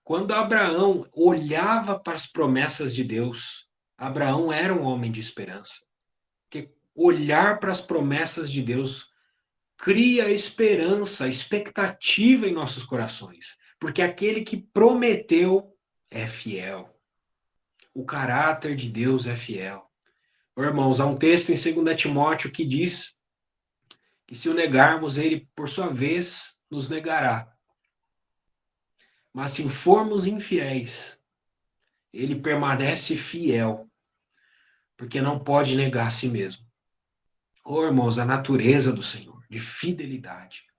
Quando Abraão olhava para as promessas de Deus, Abraão era um homem de esperança. Porque olhar para as promessas de Deus cria esperança, expectativa em nossos corações. porque aquele que prometeu é fiel. O caráter de Deus é fiel. Irmãos, há um texto em 2 Timóteo que diz que se o negarmos, ele, por sua vez, nos negará. Mas se formos infiéis, ele permanece fiel, porque não pode negar a si mesmo. Irmãos, a natureza do Senhor, de fidelidade,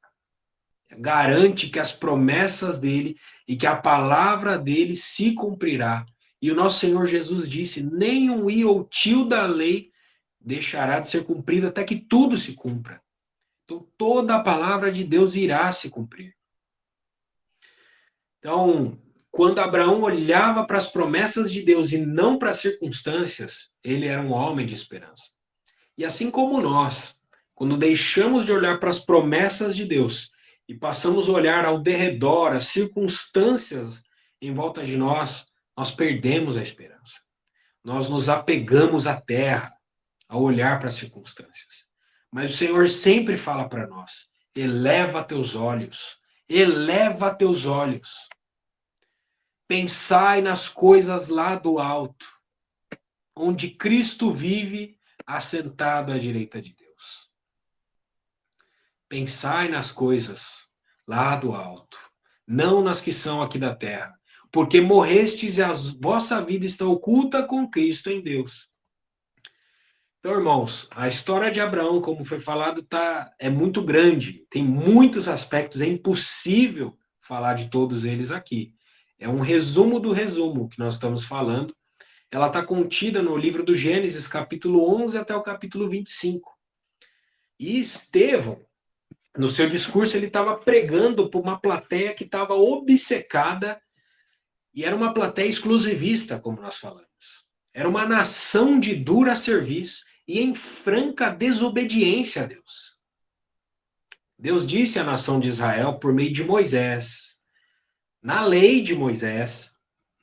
garante que as promessas dele e que a palavra dele se cumprirá. E o nosso Senhor Jesus disse, nenhum i ou tio da lei deixará de ser cumprido até que tudo se cumpra. Então, toda a palavra de Deus irá se cumprir. Então, quando Abraão olhava para as promessas de Deus e não para as circunstâncias, ele era um homem de esperança. E assim como nós, quando deixamos de olhar para as promessas de Deus e passamos a olhar ao derredor, as circunstâncias em volta de nós, nós perdemos a esperança. Nós nos apegamos à terra, ao olhar para as circunstâncias. Mas o Senhor sempre fala para nós, eleva teus olhos, eleva teus olhos. Pensai nas coisas lá do alto, onde Cristo vive assentado à direita de Deus. Pensai nas coisas lá do alto, não nas que são aqui da terra, porque morrestes e a vossa vida está oculta com Cristo em Deus. Então, irmãos, a história de Abraão, como foi falado, é muito grande, tem muitos aspectos, é impossível falar de todos eles aqui. É um resumo do resumo que nós estamos falando. Ela está contida no livro do Gênesis, capítulo 11 até o capítulo 25. E Estevão, no seu discurso, ele estava pregando para uma plateia que estava obcecada, e era uma plateia exclusivista, como nós falamos. Era uma nação de dura cerviz e em franca desobediência a Deus. Deus disse à nação de Israel, por meio de Moisés, na lei de Moisés,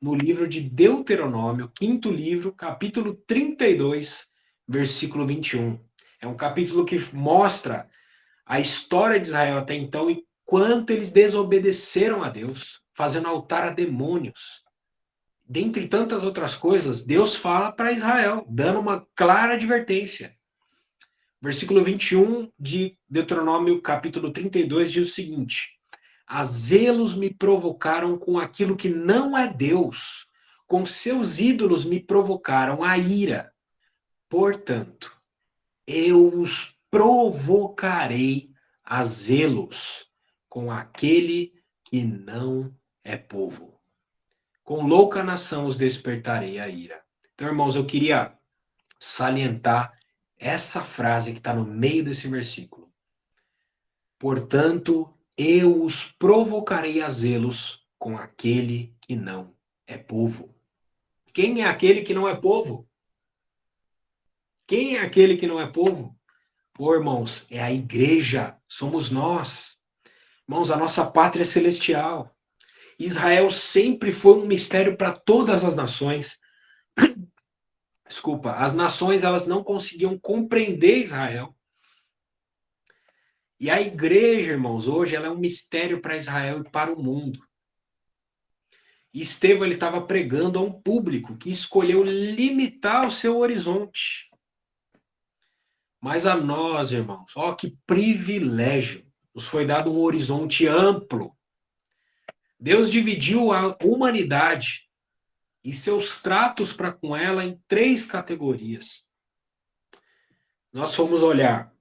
no livro de Deuteronômio, 5º livro, capítulo 32, versículo 21. É um capítulo que mostra a história de Israel até então e quanto eles desobedeceram a Deus, fazendo altar a demônios. Dentre tantas outras coisas, Deus fala para Israel, dando uma clara advertência. Versículo 21 de Deuteronômio, capítulo 32, diz o seguinte: a zelos me provocaram com aquilo que não é Deus, com seus ídolos me provocaram a ira. Portanto, eu os provocarei a zelos com aquele que não é povo. Com louca nação os despertarei a ira. Então, irmãos, eu queria salientar essa frase que está no meio desse versículo. Portanto, eu os provocarei a zelos com aquele que não é povo. Quem é aquele que não é povo? Quem é aquele que não é povo? Irmãos, é a igreja, somos nós. Irmãos, a nossa pátria celestial. Israel sempre foi um mistério para todas as nações. Desculpa, as nações elas não conseguiam compreender Israel. E a igreja, irmãos, hoje ela é um mistério para Israel e para o mundo. E Estevão ele estava pregando a um público que escolheu limitar o seu horizonte. Mas a nós, irmãos, ó que privilégio, nos foi dado um horizonte amplo. Deus dividiu a humanidade e seus tratos para com ela em 3 categorias. Nós fomos olhar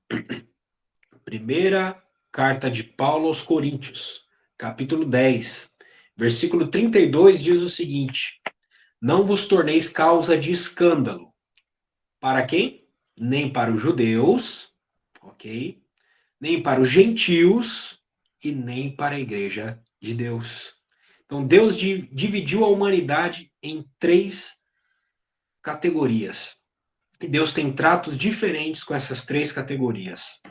primeira carta de Paulo aos Coríntios, capítulo 10, versículo 32 diz o seguinte: não vos torneis causa de escândalo. Para quem? Nem para os judeus, ok? Nem para os gentios e nem para a igreja de Deus. Então, Deus dividiu a humanidade em 3 categorias. E Deus tem tratos diferentes com essas 3 categorias.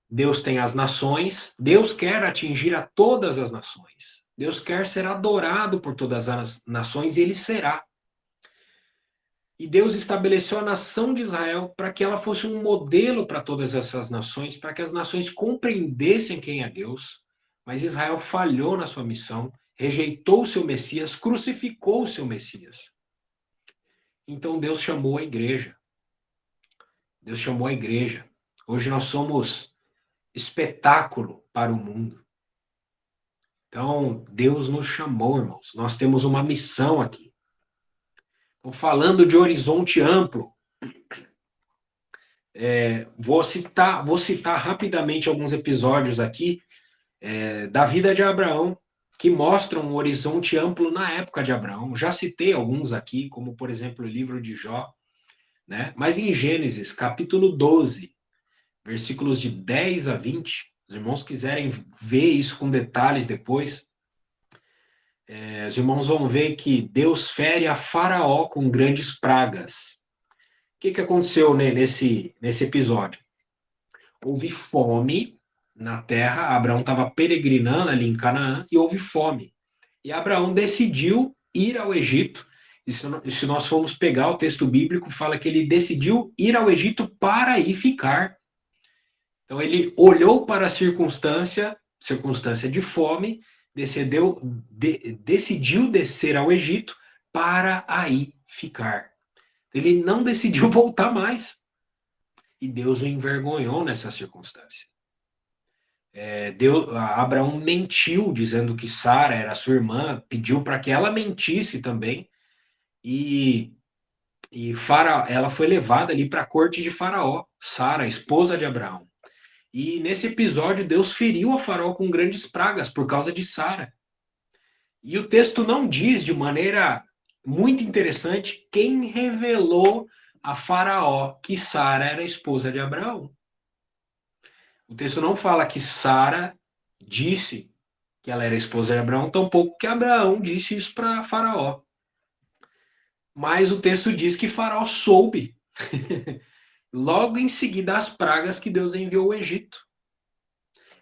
Deus tem as nações, Deus quer atingir a todas as nações. Deus quer ser adorado por todas as nações e ele será. E Deus estabeleceu a nação de Israel para que ela fosse um modelo para todas essas nações, para que as nações compreendessem quem é Deus, Mas Israel falhou na sua missão, rejeitou o seu Messias, crucificou o seu Messias. Então Deus chamou a igreja. Deus chamou a igreja. Hoje nós somos espetáculo para o mundo. Então, Deus nos chamou, irmãos. Nós temos uma missão aqui. Então, falando de horizonte amplo, vou citar rapidamente alguns episódios aqui da vida de Abraão, que mostram um horizonte amplo na época de Abraão. Já citei alguns aqui, como, por exemplo, o livro de Jó, né? Mas em Gênesis, capítulo 12, versículos de 10 a 20, os irmãos quiserem ver isso com detalhes depois, os irmãos vão ver que Deus fere a Faraó com grandes pragas. O que aconteceu nesse episódio? Houve fome na terra, Abraão estava peregrinando ali em Canaã e houve fome. E Abraão decidiu ir ao Egito. E se nós formos pegar o texto bíblico, fala que ele decidiu ir ao Egito para ir ficar. Então ele olhou para a circunstância de fome, decidiu descer ao Egito para aí ficar. Ele não decidiu voltar mais. E Deus o envergonhou nessa circunstância. Abraão mentiu, dizendo que Sara era sua irmã, pediu para que ela mentisse também. E ela foi levada ali para a corte de Faraó, Sara, esposa de Abraão. E nesse episódio, Deus feriu a Faraó com grandes pragas por causa de Sara. E o texto não diz de maneira muito interessante quem revelou a Faraó que Sara era esposa de Abraão. O texto não fala que Sara disse que ela era esposa de Abraão, tampouco que Abraão disse isso para Faraó. Mas o texto diz que Faraó soube logo em seguida as pragas que Deus enviou ao Egito.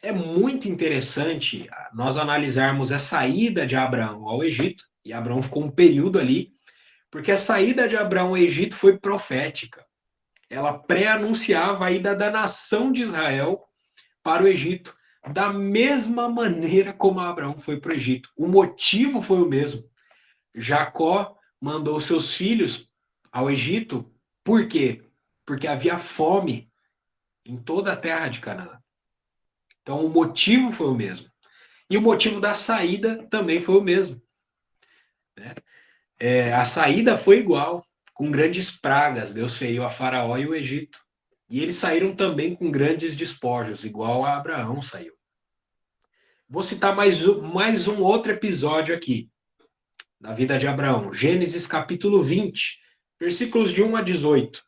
É muito interessante nós analisarmos a saída de Abraão ao Egito, e Abraão ficou um período ali, porque a saída de Abraão ao Egito foi profética. Ela pré-anunciava a ida da nação de Israel para o Egito, da mesma maneira como Abraão foi para o Egito. O motivo foi o mesmo. Jacó mandou seus filhos ao Egito, por quê? Porque havia fome em toda a terra de Canaã. Então, o motivo foi o mesmo. E o motivo da saída também foi o mesmo. A saída foi igual, com grandes pragas. Deus feriu a Faraó e o Egito. E eles saíram também com grandes despojos, igual a Abraão saiu. Vou citar mais um outro episódio aqui, da vida de Abraão. Gênesis capítulo 20, versículos de 1 a 18.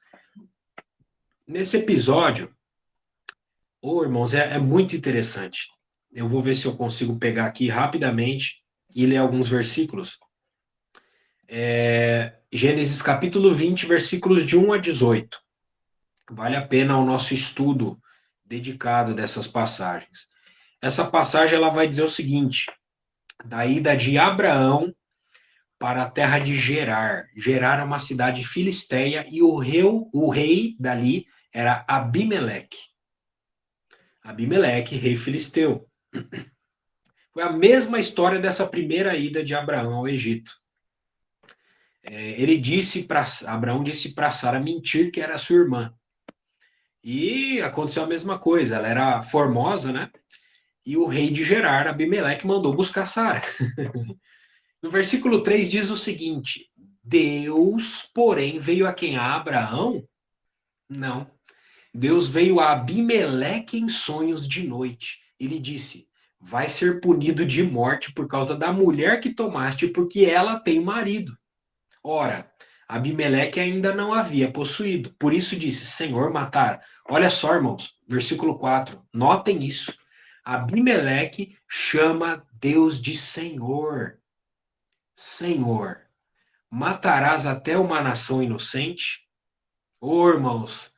Nesse episódio, irmãos, é muito interessante. Eu vou ver se eu consigo pegar aqui rapidamente e ler alguns versículos. Gênesis capítulo 20, versículos de 1 a 18. Vale a pena o nosso estudo dedicado dessas passagens. Essa passagem ela vai dizer o seguinte: da ida de Abraão para a terra de Gerar. Gerar é uma cidade filisteia e o rei dali era Abimeleque. Abimeleque, rei filisteu. Foi a mesma história dessa primeira ida de Abraão ao Egito. Abraão disse para Sara mentir que era sua irmã. E aconteceu a mesma coisa, ela era formosa, né? E o rei de Gerar, Abimeleque, mandou buscar Sara. No versículo 3 diz o seguinte: Deus, porém, veio a quem? A Abraão? Não. Deus veio a Abimeleque em sonhos de noite. Ele disse: vai ser punido de morte por causa da mulher que tomaste, porque ela tem marido. Ora, Abimeleque ainda não havia possuído. Por isso disse: Senhor, matar. Olha só, irmãos, versículo 4. Notem isso. Abimeleque chama Deus de Senhor. Senhor, matarás até uma nação inocente? Irmãos,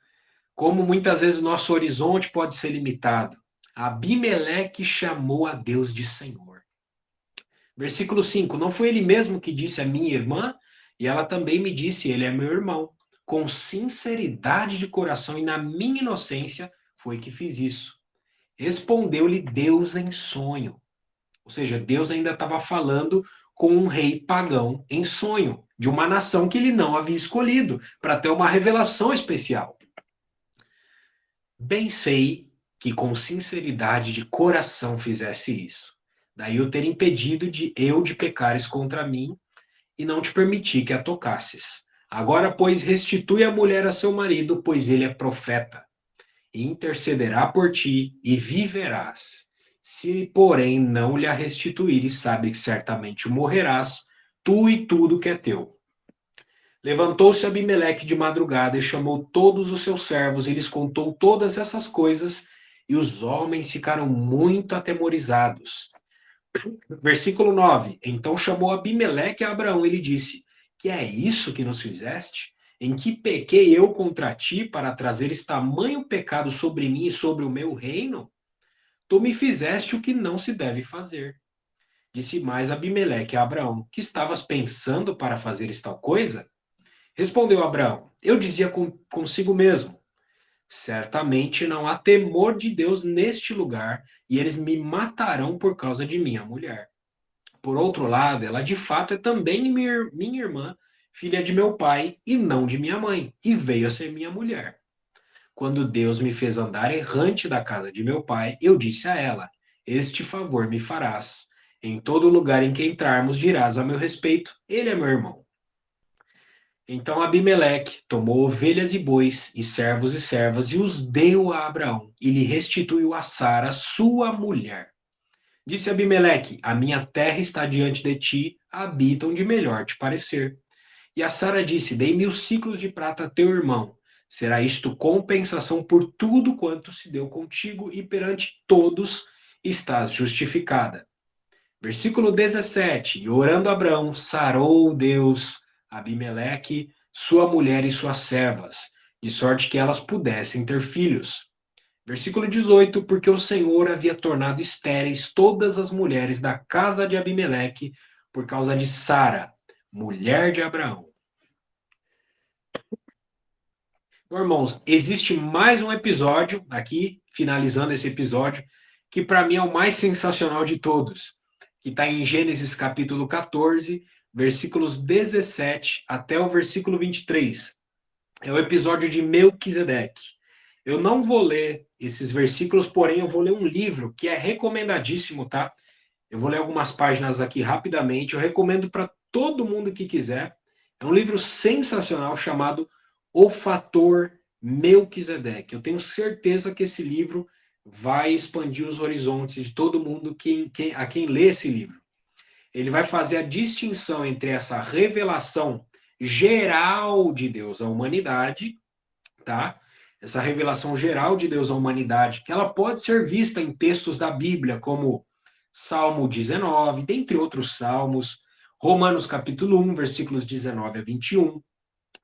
como muitas vezes nosso horizonte pode ser limitado. Abimeleque chamou a Deus de Senhor. Versículo 5. Não foi ele mesmo que disse a minha irmã? E ela também me disse, ele é meu irmão. Com sinceridade de coração e na minha inocência foi que fiz isso. Respondeu-lhe Deus em sonho. Ou seja, Deus ainda estava falando com um rei pagão em sonho, de uma nação que ele não havia escolhido, para ter uma revelação especial. Bem sei que com sinceridade de coração fizesse isso. Daí eu ter impedido de pecares contra mim e não te permiti que a tocasses. Agora, pois, restitui a mulher a seu marido, pois ele é profeta, e intercederá por ti, e viverás. Se, porém, não lhe a restituires, sabe que certamente morrerás, tu e tudo que é teu. Levantou-se Abimeleque de madrugada e chamou todos os seus servos e lhes contou todas essas coisas, e os homens ficaram muito atemorizados. Versículo 9. Então chamou Abimeleque a Abraão e lhe disse: Que é isso que nos fizeste? Em que pequei eu contra ti para trazeres tamanho pecado sobre mim e sobre o meu reino? Tu me fizeste o que não se deve fazer. Disse mais Abimeleque a Abraão: Que estavas pensando para fazeres tal coisa? Respondeu Abraão: Eu dizia consigo mesmo: Certamente não há temor de Deus neste lugar, e eles me matarão por causa de minha mulher. Por outro lado, ela de fato é também minha irmã, filha de meu pai e não de minha mãe, e veio a ser minha mulher. Quando Deus me fez andar errante da casa de meu pai, eu disse a ela: Este favor me farás. Em todo lugar em que entrarmos, dirás a meu respeito: Ele é meu irmão. Então Abimeleque tomou ovelhas e bois, e servos e servas, e os deu a Abraão, e lhe restituiu a Sara, sua mulher. Disse Abimeleque: A minha terra está diante de ti, habita onde melhor te parecer. E a Sara disse: Dei 1000 ciclos de prata a teu irmão. Será isto compensação por tudo quanto se deu contigo, e perante todos estás justificada. Versículo 17. E orando Abraão, sarou Deus Abimeleque, sua mulher e suas servas, de sorte que elas pudessem ter filhos. Versículo 18, porque o Senhor havia tornado estéreis todas as mulheres da casa de Abimeleque por causa de Sara, mulher de Abraão. Então, irmãos, existe mais um episódio aqui, finalizando esse episódio, que para mim é o mais sensacional de todos, que está em Gênesis capítulo 14, versículos 17 até o versículo 23. É o episódio de Melquisedeque. Eu não vou ler esses versículos, porém eu vou ler um livro que é recomendadíssimo, tá? Eu vou ler algumas páginas aqui rapidamente, eu recomendo para todo mundo que quiser. É um livro sensacional chamado O Fator Melquisedeque. Eu tenho certeza que esse livro vai expandir os horizontes de todo mundo a quem lê esse livro. Ele vai fazer a distinção entre essa revelação geral de Deus à humanidade, tá? Essa revelação geral de Deus à humanidade, que ela pode ser vista em textos da Bíblia, como Salmo 19, dentre outros salmos, Romanos capítulo 1, versículos 19 a 21,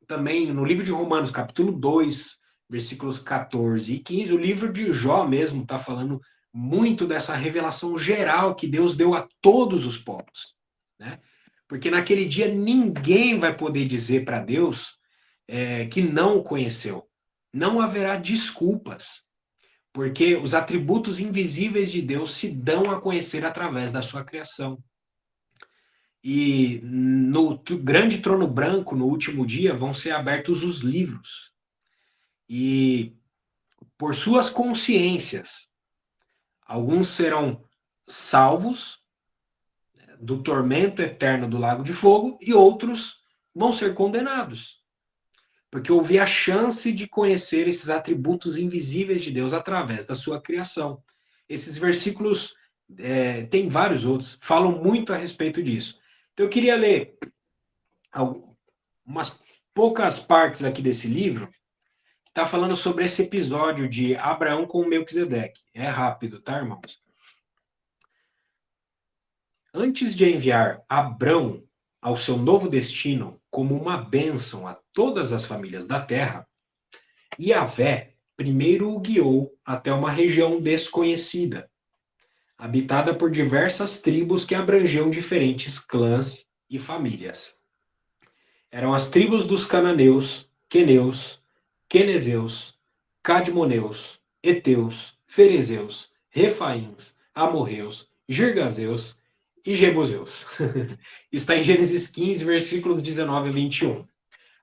também no livro de Romanos capítulo 2, versículos 14 e 15, o livro de Jó mesmo está falando muito dessa revelação geral que Deus deu a todos os povos, né? Porque naquele dia ninguém vai poder dizer para Deus que não o conheceu. Não haverá desculpas, porque os atributos invisíveis de Deus se dão a conhecer através da sua criação. E no grande trono branco, no último dia, vão ser abertos os livros. E por suas consciências, alguns serão salvos do tormento eterno do lago de fogo e outros vão ser condenados. Porque houve a chance de conhecer esses atributos invisíveis de Deus através da sua criação. Esses versículos, tem vários outros, falam muito a respeito disso. Então eu queria ler umas poucas partes aqui desse livro, que está falando sobre esse episódio de Abraão com Melquisedeque. É rápido, tá, irmãos? Antes de enviar Abrão ao seu novo destino como uma bênção a todas as famílias da terra, Yahvé primeiro o guiou até uma região desconhecida, habitada por diversas tribos que abrangiam diferentes clãs e famílias. Eram as tribos dos cananeus, queneus, quenezeus, cadmoneus, heteus, ferezeus, refaíns, amorreus Girgazeus e Jebuseus. Está em Gênesis 15, versículos 19 a 21.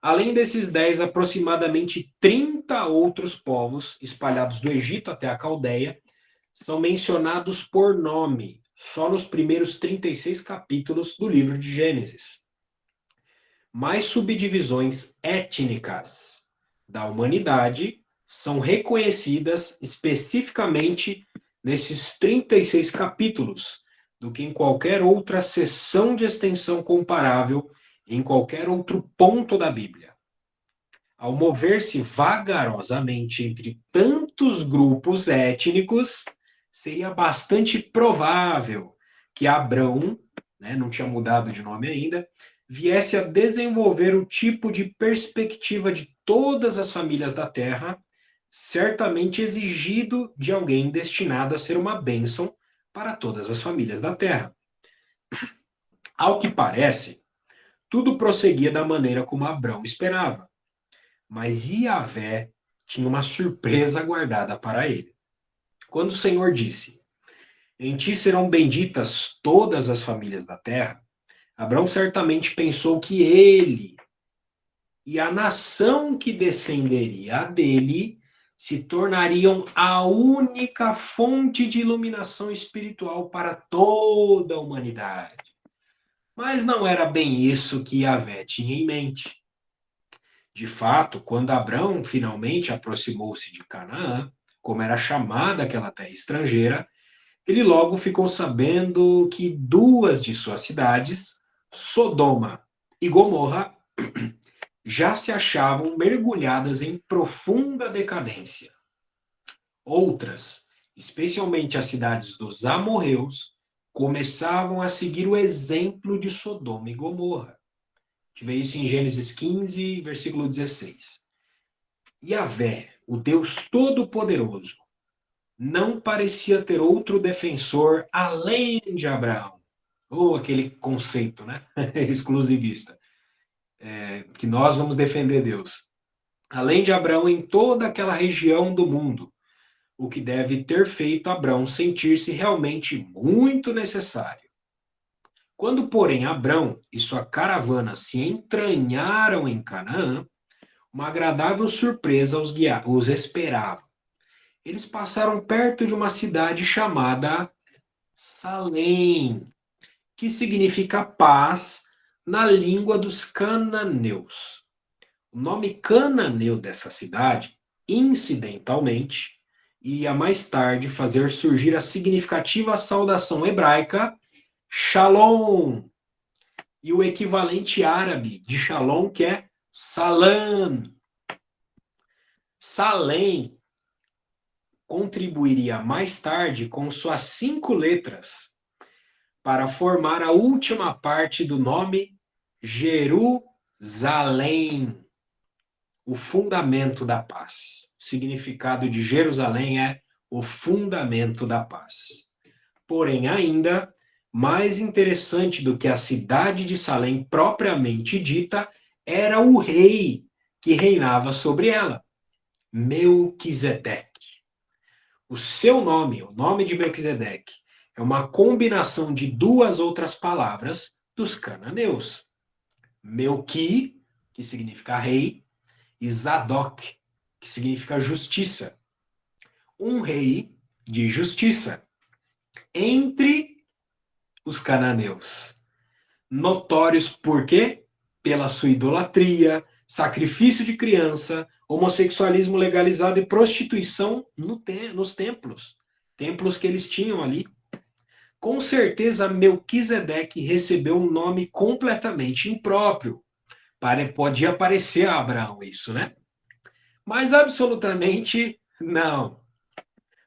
Além desses 10, aproximadamente 30 outros povos, espalhados do Egito até a Caldeia, são mencionados por nome, só nos primeiros 36 capítulos do livro de Gênesis. Mais subdivisões étnicas da humanidade são reconhecidas especificamente nesses 36 capítulos do que em qualquer outra seção de extensão comparável em qualquer outro ponto da Bíblia. Ao mover-se vagarosamente entre tantos grupos étnicos, seria bastante provável que Abrão, não tinha mudado de nome ainda, viesse a desenvolver o tipo de perspectiva de todas as famílias da Terra, certamente exigido de alguém destinado a ser uma bênção para todas as famílias da Terra. Ao que parece, tudo prosseguia da maneira como Abrão esperava, mas Yahvé tinha uma surpresa guardada para ele. Quando o Senhor disse: "Em ti serão benditas todas as famílias da terra", Abrão certamente pensou que ele e a nação que descenderia dele se tornariam a única fonte de iluminação espiritual para toda a humanidade. Mas não era bem isso que Yahvé tinha em mente. De fato, quando Abrão finalmente aproximou-se de Canaã, como era chamada aquela terra estrangeira, ele logo ficou sabendo que duas de suas cidades, Sodoma e Gomorra, já se achavam mergulhadas em profunda decadência. Outras, especialmente as cidades dos amorreus, começavam a seguir o exemplo de Sodoma e Gomorra. A gente vê isso em Gênesis 15, versículo 16. Yahvé, o Deus Todo-Poderoso, não parecia ter outro defensor além de Abraão. Ou aquele conceito, exclusivista, que nós vamos defender Deus. Além de Abraão em toda aquela região do mundo, o que deve ter feito Abraão sentir-se realmente muito necessário. Quando, porém, Abrão e sua caravana se entranharam em Canaã, uma agradável surpresa os esperava. Eles passaram perto de uma cidade chamada Salém, que significa paz na língua dos cananeus. O nome cananeu dessa cidade, incidentalmente, ia mais tarde fazer surgir a significativa saudação hebraica Shalom, e o equivalente árabe de Shalom, que é Salam. Salém contribuiria mais tarde com suas 5 letras para formar a última parte do nome Jerusalém, o fundamento da paz. O significado de Jerusalém é o fundamento da paz. Porém, ainda mais interessante do que a cidade de Salém propriamente dita era o rei que reinava sobre ela, Melquisedeque. O seu nome, o nome de Melquisedeque, é uma combinação de duas outras palavras dos cananeus. Melqui, que significa rei, e Zadok, que significa justiça. Um rei de justiça entre os cananeus. Notórios por quê? Pela sua idolatria, sacrifício de criança, homossexualismo legalizado e prostituição nos templos. Templos que eles tinham ali. Com certeza, Melquisedeque recebeu um nome completamente impróprio. Podia parecer a Abraão isso, Mas absolutamente não.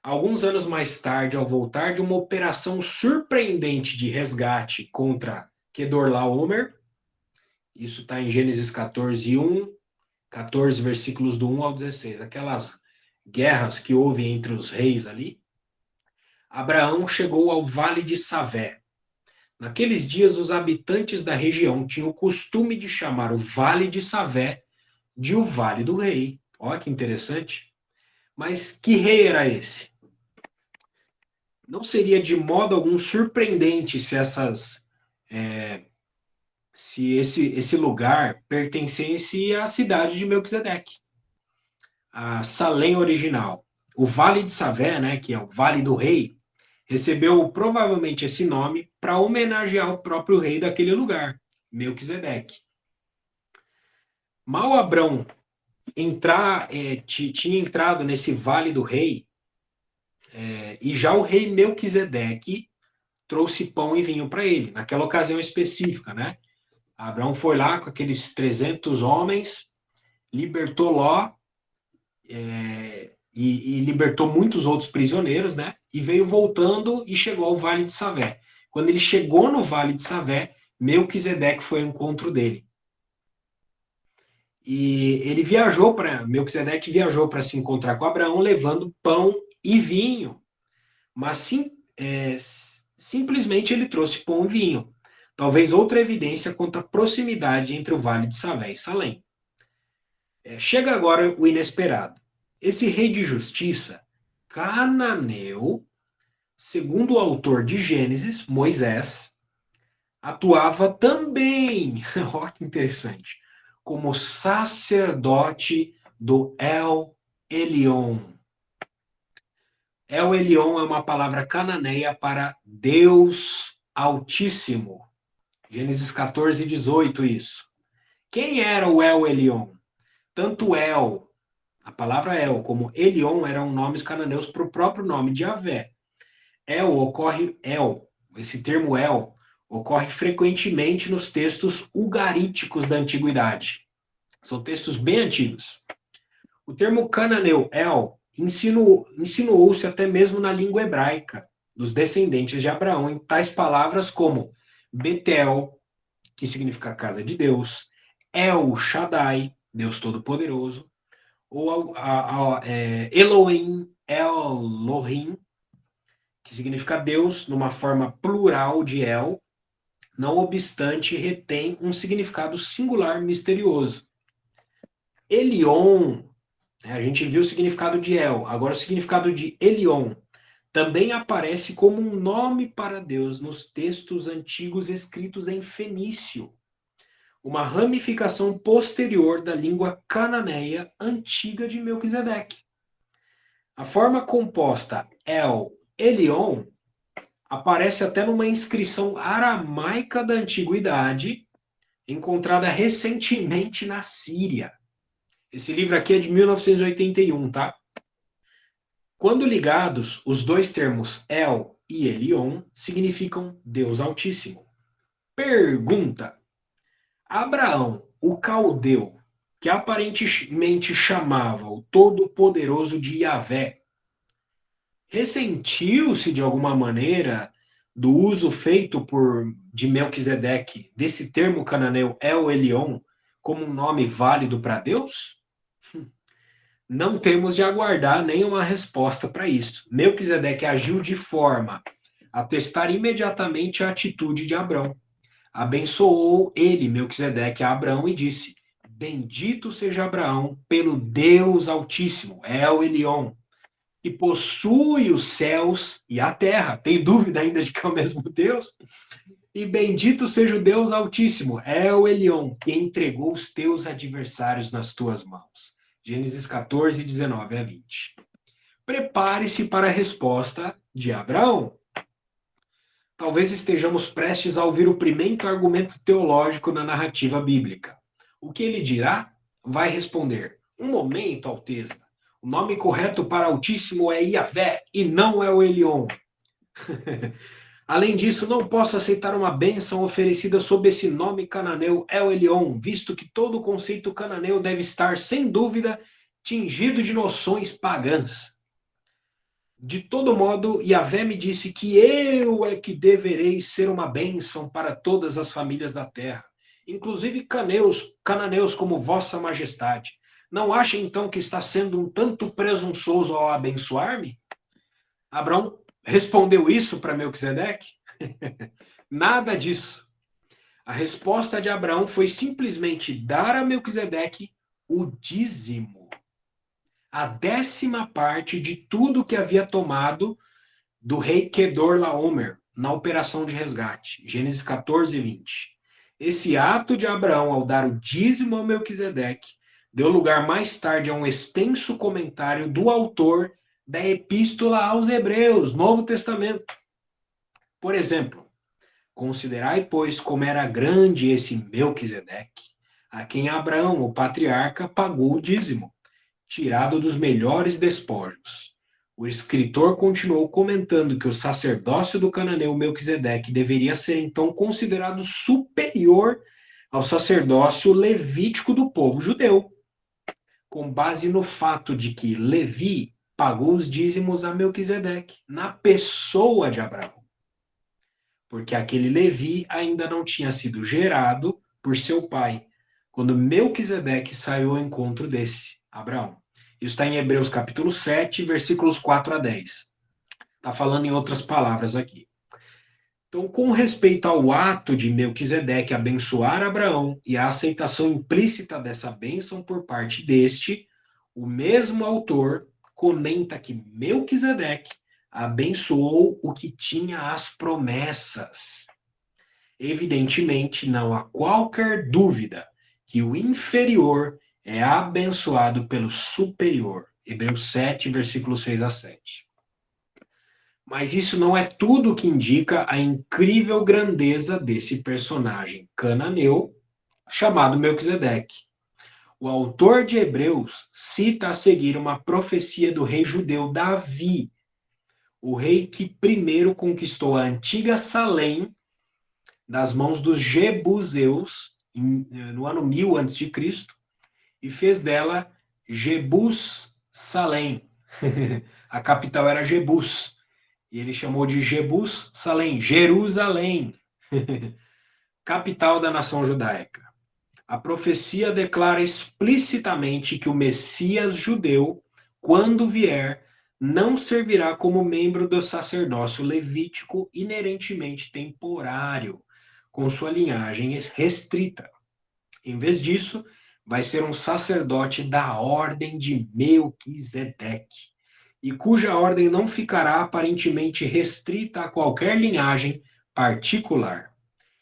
Alguns anos mais tarde, ao voltar de uma operação surpreendente de resgate contra Kedorlaomer, isso está em Gênesis 14, 1, 14, versículos do 1 ao 16, aquelas guerras que houve entre os reis ali, Abraão chegou ao Vale de Savé. Naqueles dias, os habitantes da região tinham o costume de chamar o Vale de Savé de o Vale do Rei. Olha que interessante. Mas que rei era esse? não seria de modo algum surpreendente se esse lugar pertencesse à cidade de Melquisedeque, a Salém original. O Vale de Savé, né, que é o Vale do Rei, recebeu provavelmente esse nome para homenagear o próprio rei daquele lugar, Melquisedeque. Mal Abrão tinha entrado nesse Vale do Rei, e já o rei Melquisedeque trouxe pão e vinho para ele, naquela ocasião específica, né? Abraão foi lá com aqueles 300 homens, libertou Ló, e libertou muitos outros prisioneiros, né? E veio voltando e chegou ao Vale de Savé. Quando ele chegou no Vale de Savé, Melquisedeque foi ao encontro dele. E Melquisedeque viajou para se encontrar com Abraão, levando pão e vinho. Mas simplesmente ele trouxe pão e vinho. Talvez outra evidência quanto à proximidade entre o Vale de Savé e Salém. Chega agora o inesperado. Esse rei de justiça, cananeu, segundo o autor de Gênesis, Moisés, atuava também, olha que interessante, como sacerdote do El Elyon. El Elyon é uma palavra cananeia para Deus Altíssimo. Gênesis 14, 18, isso. Quem era o El Elyon? Tanto El, a palavra El, como Elion eram nomes cananeus para o próprio nome de Yahvé. Esse termo El, ocorre frequentemente nos textos ugaríticos da antiguidade. São textos bem antigos. O termo cananeu El insinuou-se até mesmo na língua hebraica dos descendentes de Abraão em tais palavras como Betel, que significa casa de Deus, El Shaddai, Deus Todo-Poderoso, ou Elohim, Elohim, que significa Deus numa forma plural de El, não obstante retém um significado singular misterioso. Elion, a gente viu o significado de El, agora o significado de Elion também aparece como um nome para Deus nos textos antigos escritos em fenício, uma ramificação posterior da língua cananeia antiga de Melquisedeque. A forma composta El Elion aparece até numa inscrição aramaica da antiguidade, encontrada recentemente na Síria. Esse livro aqui é de 1981, tá? Quando ligados, os dois termos El e Elion significam Deus Altíssimo. Pergunta: Abraão, o caldeu, que aparentemente chamava o Todo-Poderoso de Yahvé, ressentiu-se de alguma maneira do uso feito de Melquisedeque desse termo cananeu El Elyon como um nome válido para Deus? Não temos de aguardar nenhuma resposta para isso. Melquisedeque agiu de forma a testar imediatamente a atitude de Abrão. Abençoou ele, Melquisedeque, a Abrão e disse: Bendito seja Abraão pelo Deus Altíssimo, El Elyon, que possui os céus e a terra. Tem dúvida ainda de que é o mesmo Deus? E bendito seja o Deus Altíssimo, El Elyon, que entregou os teus adversários nas tuas mãos. Gênesis 14, 19 a 20. Prepare-se para a resposta de Abraão. Talvez estejamos prestes a ouvir o primeiro argumento teológico na narrativa bíblica. O que ele dirá? Vai responder: um momento, Alteza. O nome correto para Altíssimo é Yahvé e não é o Elion. Além disso, não posso aceitar uma bênção oferecida sob esse nome cananeu El Elyon, visto que todo o conceito cananeu deve estar, sem dúvida, tingido de noções pagãs. De todo modo, Yahvé me disse que eu é que deverei ser uma bênção para todas as famílias da terra, inclusive cananeus como vossa majestade. Não acha então que está sendo um tanto presunçoso ao abençoar-me? Abraão respondeu isso para Melquisedeque? Nada disso. A resposta de Abraão foi simplesmente dar a Melquisedeque o dízimo, a 10ª parte de tudo que havia tomado do rei Kedorlaomer na operação de resgate. Gênesis 14 e 20. Esse ato de Abraão ao dar o dízimo a Melquisedeque deu lugar mais tarde a um extenso comentário do autor da Epístola aos Hebreus, Novo Testamento. Por exemplo, considerai, pois, como era grande esse Melquisedeque, a quem Abraão, o patriarca, pagou o dízimo, tirado dos melhores despojos. O escritor continuou comentando que o sacerdócio do cananeu Melquisedeque deveria ser então considerado superior ao sacerdócio levítico do povo judeu, com base no fato de que Levi pagou os dízimos a Melquisedeque, na pessoa de Abraão. Porque aquele Levi ainda não tinha sido gerado por seu pai, quando Melquisedeque saiu ao encontro desse, Abraão. Isso está em Hebreus capítulo 7, versículos 4 a 10. Está falando em outras palavras aqui. Então, com respeito ao ato de Melquisedeque abençoar Abraão e a aceitação implícita dessa bênção por parte deste, o mesmo autor comenta que Melquisedeque abençoou o que tinha as promessas. Evidentemente, não há qualquer dúvida que o inferior é abençoado pelo superior. Hebreus 7, versículos 6 a 7. Mas isso não é tudo que indica a incrível grandeza desse personagem cananeu chamado Melquisedeque. O autor de Hebreus cita a seguir uma profecia do rei judeu Davi, o rei que primeiro conquistou a antiga Salém das mãos dos Jebuseus no ano 1000 a.C. e fez dela Jebus-Salém. A capital era Jebus. E ele chamou de Jebus-Salém, Jerusalém, capital da nação judaica. A profecia declara explicitamente que o Messias judeu, quando vier, não servirá como membro do sacerdócio levítico inerentemente temporário, com sua linhagem restrita. Em vez disso, vai ser um sacerdote da ordem de Melquisedeque, e cuja ordem não ficará aparentemente restrita a qualquer linhagem particular.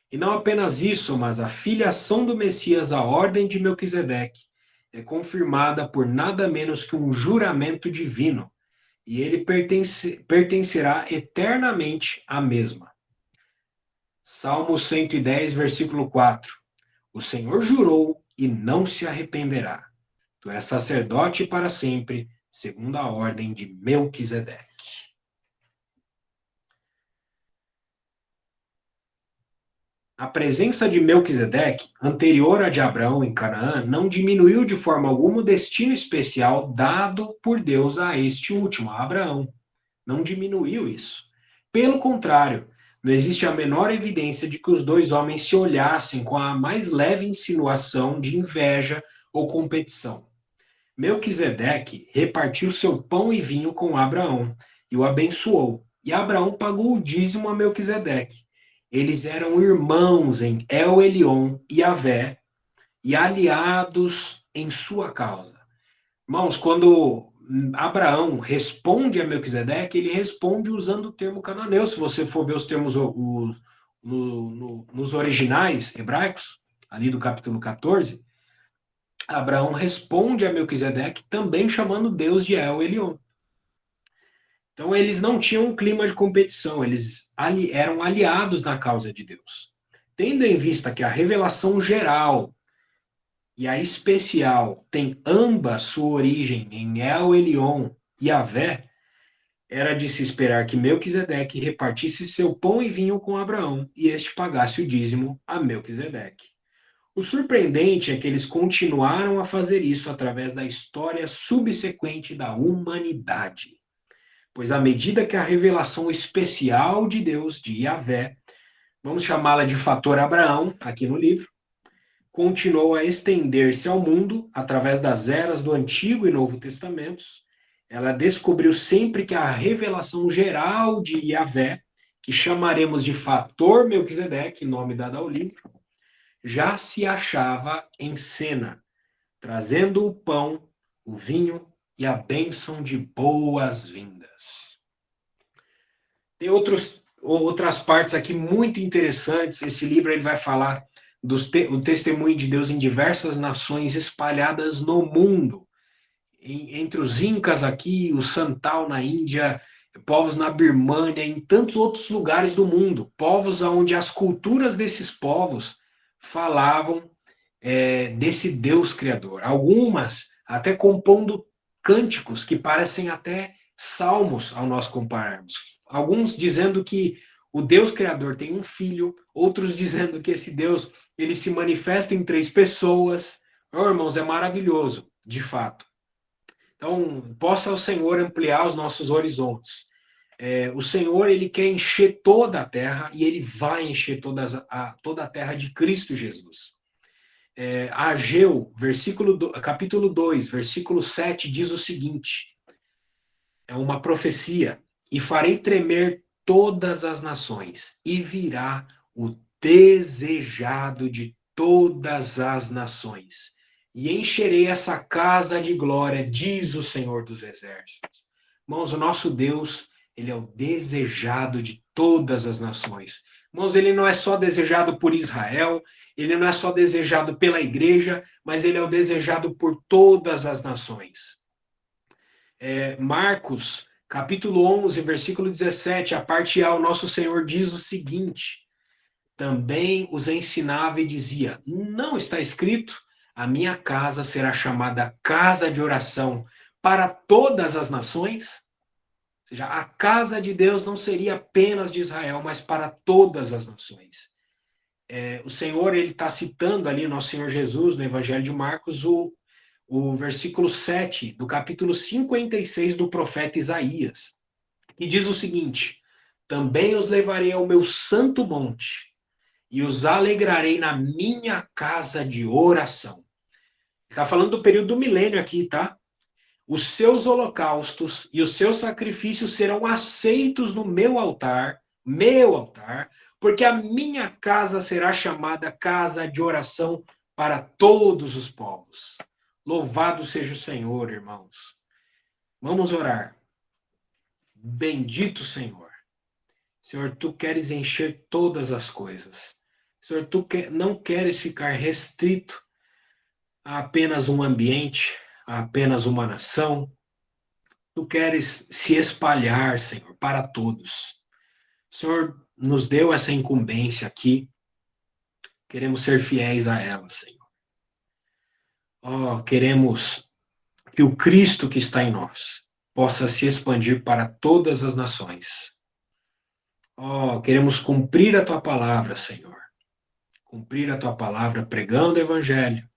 E não apenas isso, mas a filiação do Messias à ordem de Melquisedeque é confirmada por nada menos que um juramento divino, e ele pertencerá eternamente à mesma. Salmo 110, versículo 4. O Senhor jurou e não se arrependerá. Tu és sacerdote para sempre, segundo a ordem de Melquisedeque. A presença de Melquisedeque, anterior à de Abraão em Canaã, não diminuiu de forma alguma o destino especial dado por Deus a este último, a Abraão. Não diminuiu isso. Pelo contrário, não existe a menor evidência de que os dois homens se olhassem com a mais leve insinuação de inveja ou competição. Melquisedeque repartiu seu pão e vinho com Abraão e o abençoou, e Abraão pagou o dízimo a Melquisedeque. Eles eram irmãos em El Elyon e Yahvé e aliados em sua causa. Irmãos, quando Abraão responde a Melquisedeque, ele responde usando o termo cananeu. Se você for ver os termos nos originais hebraicos, ali do capítulo 14, Abraão responde a Melquisedeque também chamando Deus de El Elyon. Então, eles não tinham um clima de competição, eles eram aliados na causa de Deus. Tendo em vista que a revelação geral e a especial tem ambas sua origem em El Elyon e Yahvé, era de se esperar que Melquisedeque repartisse seu pão e vinho com Abraão e este pagasse o dízimo a Melquisedeque. O surpreendente é que eles continuaram a fazer isso através da história subsequente da humanidade. Pois à medida que a revelação especial de Deus, de Yahvé, vamos chamá-la de fator Abraão, aqui no livro, continuou a estender-se ao mundo através das eras do Antigo e Novo Testamentos, ela descobriu sempre que a revelação geral de Yahvé, que chamaremos de fator Melquisedeque, nome dado ao livro, já se achava em cena, trazendo o pão, o vinho e a bênção de boas-vindas. Tem outras partes aqui muito interessantes. Esse livro ele vai falar o testemunho de Deus em diversas nações espalhadas no mundo. Entre os Incas aqui, o Santal na Índia, povos na Birmânia, em tantos outros lugares do mundo. Povos onde as culturas desses povos falavam desse Deus criador. Algumas até compondo cânticos que parecem até salmos ao nós compararmos. Alguns dizendo que o Deus criador tem um filho, outros dizendo que esse Deus ele se manifesta em 3 pessoas. Oh, irmãos, é maravilhoso, de fato. Então, possa o Senhor ampliar os nossos horizontes. O Senhor ele quer encher toda a terra e ele vai encher toda a terra de Cristo Jesus. Ageu, capítulo 2, versículo 7, diz o seguinte, é uma profecia, e farei tremer todas as nações, e virá o desejado de todas as nações, e encherei essa casa de glória, diz o Senhor dos Exércitos. Irmãos, o nosso Deus, ele é o desejado de todas as nações. Irmãos, ele não é só desejado por Israel, ele não é só desejado pela igreja, mas ele é o desejado por todas as nações. Marcos, capítulo 11, versículo 17, a parte A, o nosso Senhor diz o seguinte, também os ensinava e dizia, não está escrito, a minha casa será chamada casa de oração para todas as nações? Ou seja, a casa de Deus não seria apenas de Israel, mas para todas as nações. O Senhor, ele está citando ali, nosso Senhor Jesus, no Evangelho de Marcos, o versículo 7 do capítulo 56 do profeta Isaías, que diz o seguinte, também os levarei ao meu santo monte e os alegrarei na minha casa de oração. Está falando do período do milênio aqui, tá? Os seus holocaustos e os seus sacrifícios serão aceitos no meu altar, porque a minha casa será chamada casa de oração para todos os povos. Louvado seja o Senhor, irmãos. Vamos orar. Bendito Senhor. Senhor, tu queres encher todas as coisas. Senhor, tu não queres ficar restrito a apenas um ambiente, a apenas uma nação. Tu queres se espalhar, Senhor, para todos. O Senhor nos deu essa incumbência aqui. Queremos ser fiéis a ela, Senhor. Queremos que o Cristo que está em nós possa se expandir para todas as nações. Queremos cumprir a tua palavra, Senhor. Cumprir a tua palavra pregando o evangelho,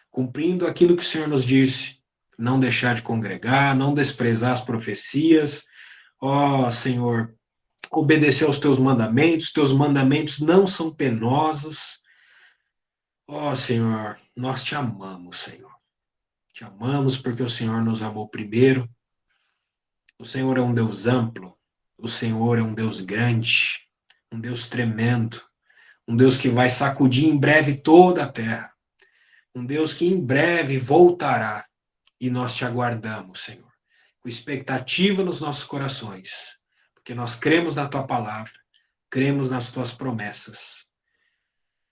cumprindo aquilo que o Senhor nos disse, não deixar de congregar, não desprezar as profecias. Senhor, obedecer aos teus mandamentos não são penosos. Senhor, nós te amamos, Senhor. Te amamos porque o Senhor nos amou primeiro. O Senhor é um Deus amplo. O Senhor é um Deus grande, um Deus tremendo, um Deus que vai sacudir em breve toda a terra, um Deus que em breve voltará e nós te aguardamos, Senhor, com expectativa nos nossos corações, porque nós cremos na tua palavra, cremos nas tuas promessas.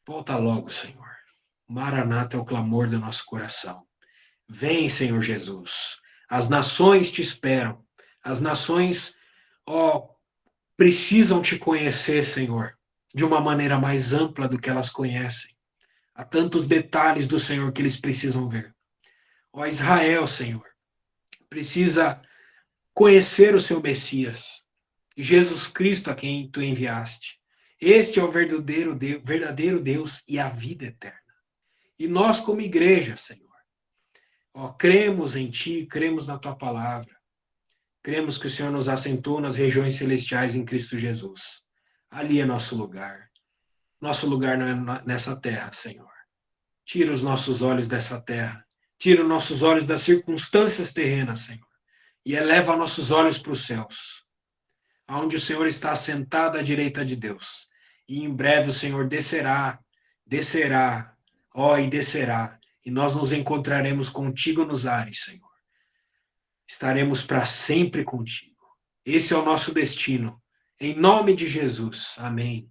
Volta logo, Senhor. Maranata é o clamor do nosso coração. Vem, Senhor Jesus. As nações te esperam. As nações, precisam te conhecer, Senhor, de uma maneira mais ampla do que elas conhecem. Há tantos detalhes do Senhor que eles precisam ver. Israel, Senhor, precisa conhecer o seu Messias, Jesus Cristo a quem tu enviaste. Este é o verdadeiro Deus e a vida eterna. E nós, como igreja, Senhor, cremos em ti, cremos na tua palavra. Cremos que o Senhor nos assentou nas regiões celestiais em Cristo Jesus. Ali é nosso lugar. Nosso lugar não é nessa terra, Senhor. Tira os nossos olhos dessa terra. Tira os nossos olhos das circunstâncias terrenas, Senhor. E eleva nossos olhos para os céus, onde o Senhor está assentado à direita de Deus. E em breve o Senhor descerá, e descerá. E nós nos encontraremos contigo nos ares, Senhor. Estaremos para sempre contigo. Esse é o nosso destino. Em nome de Jesus. Amém.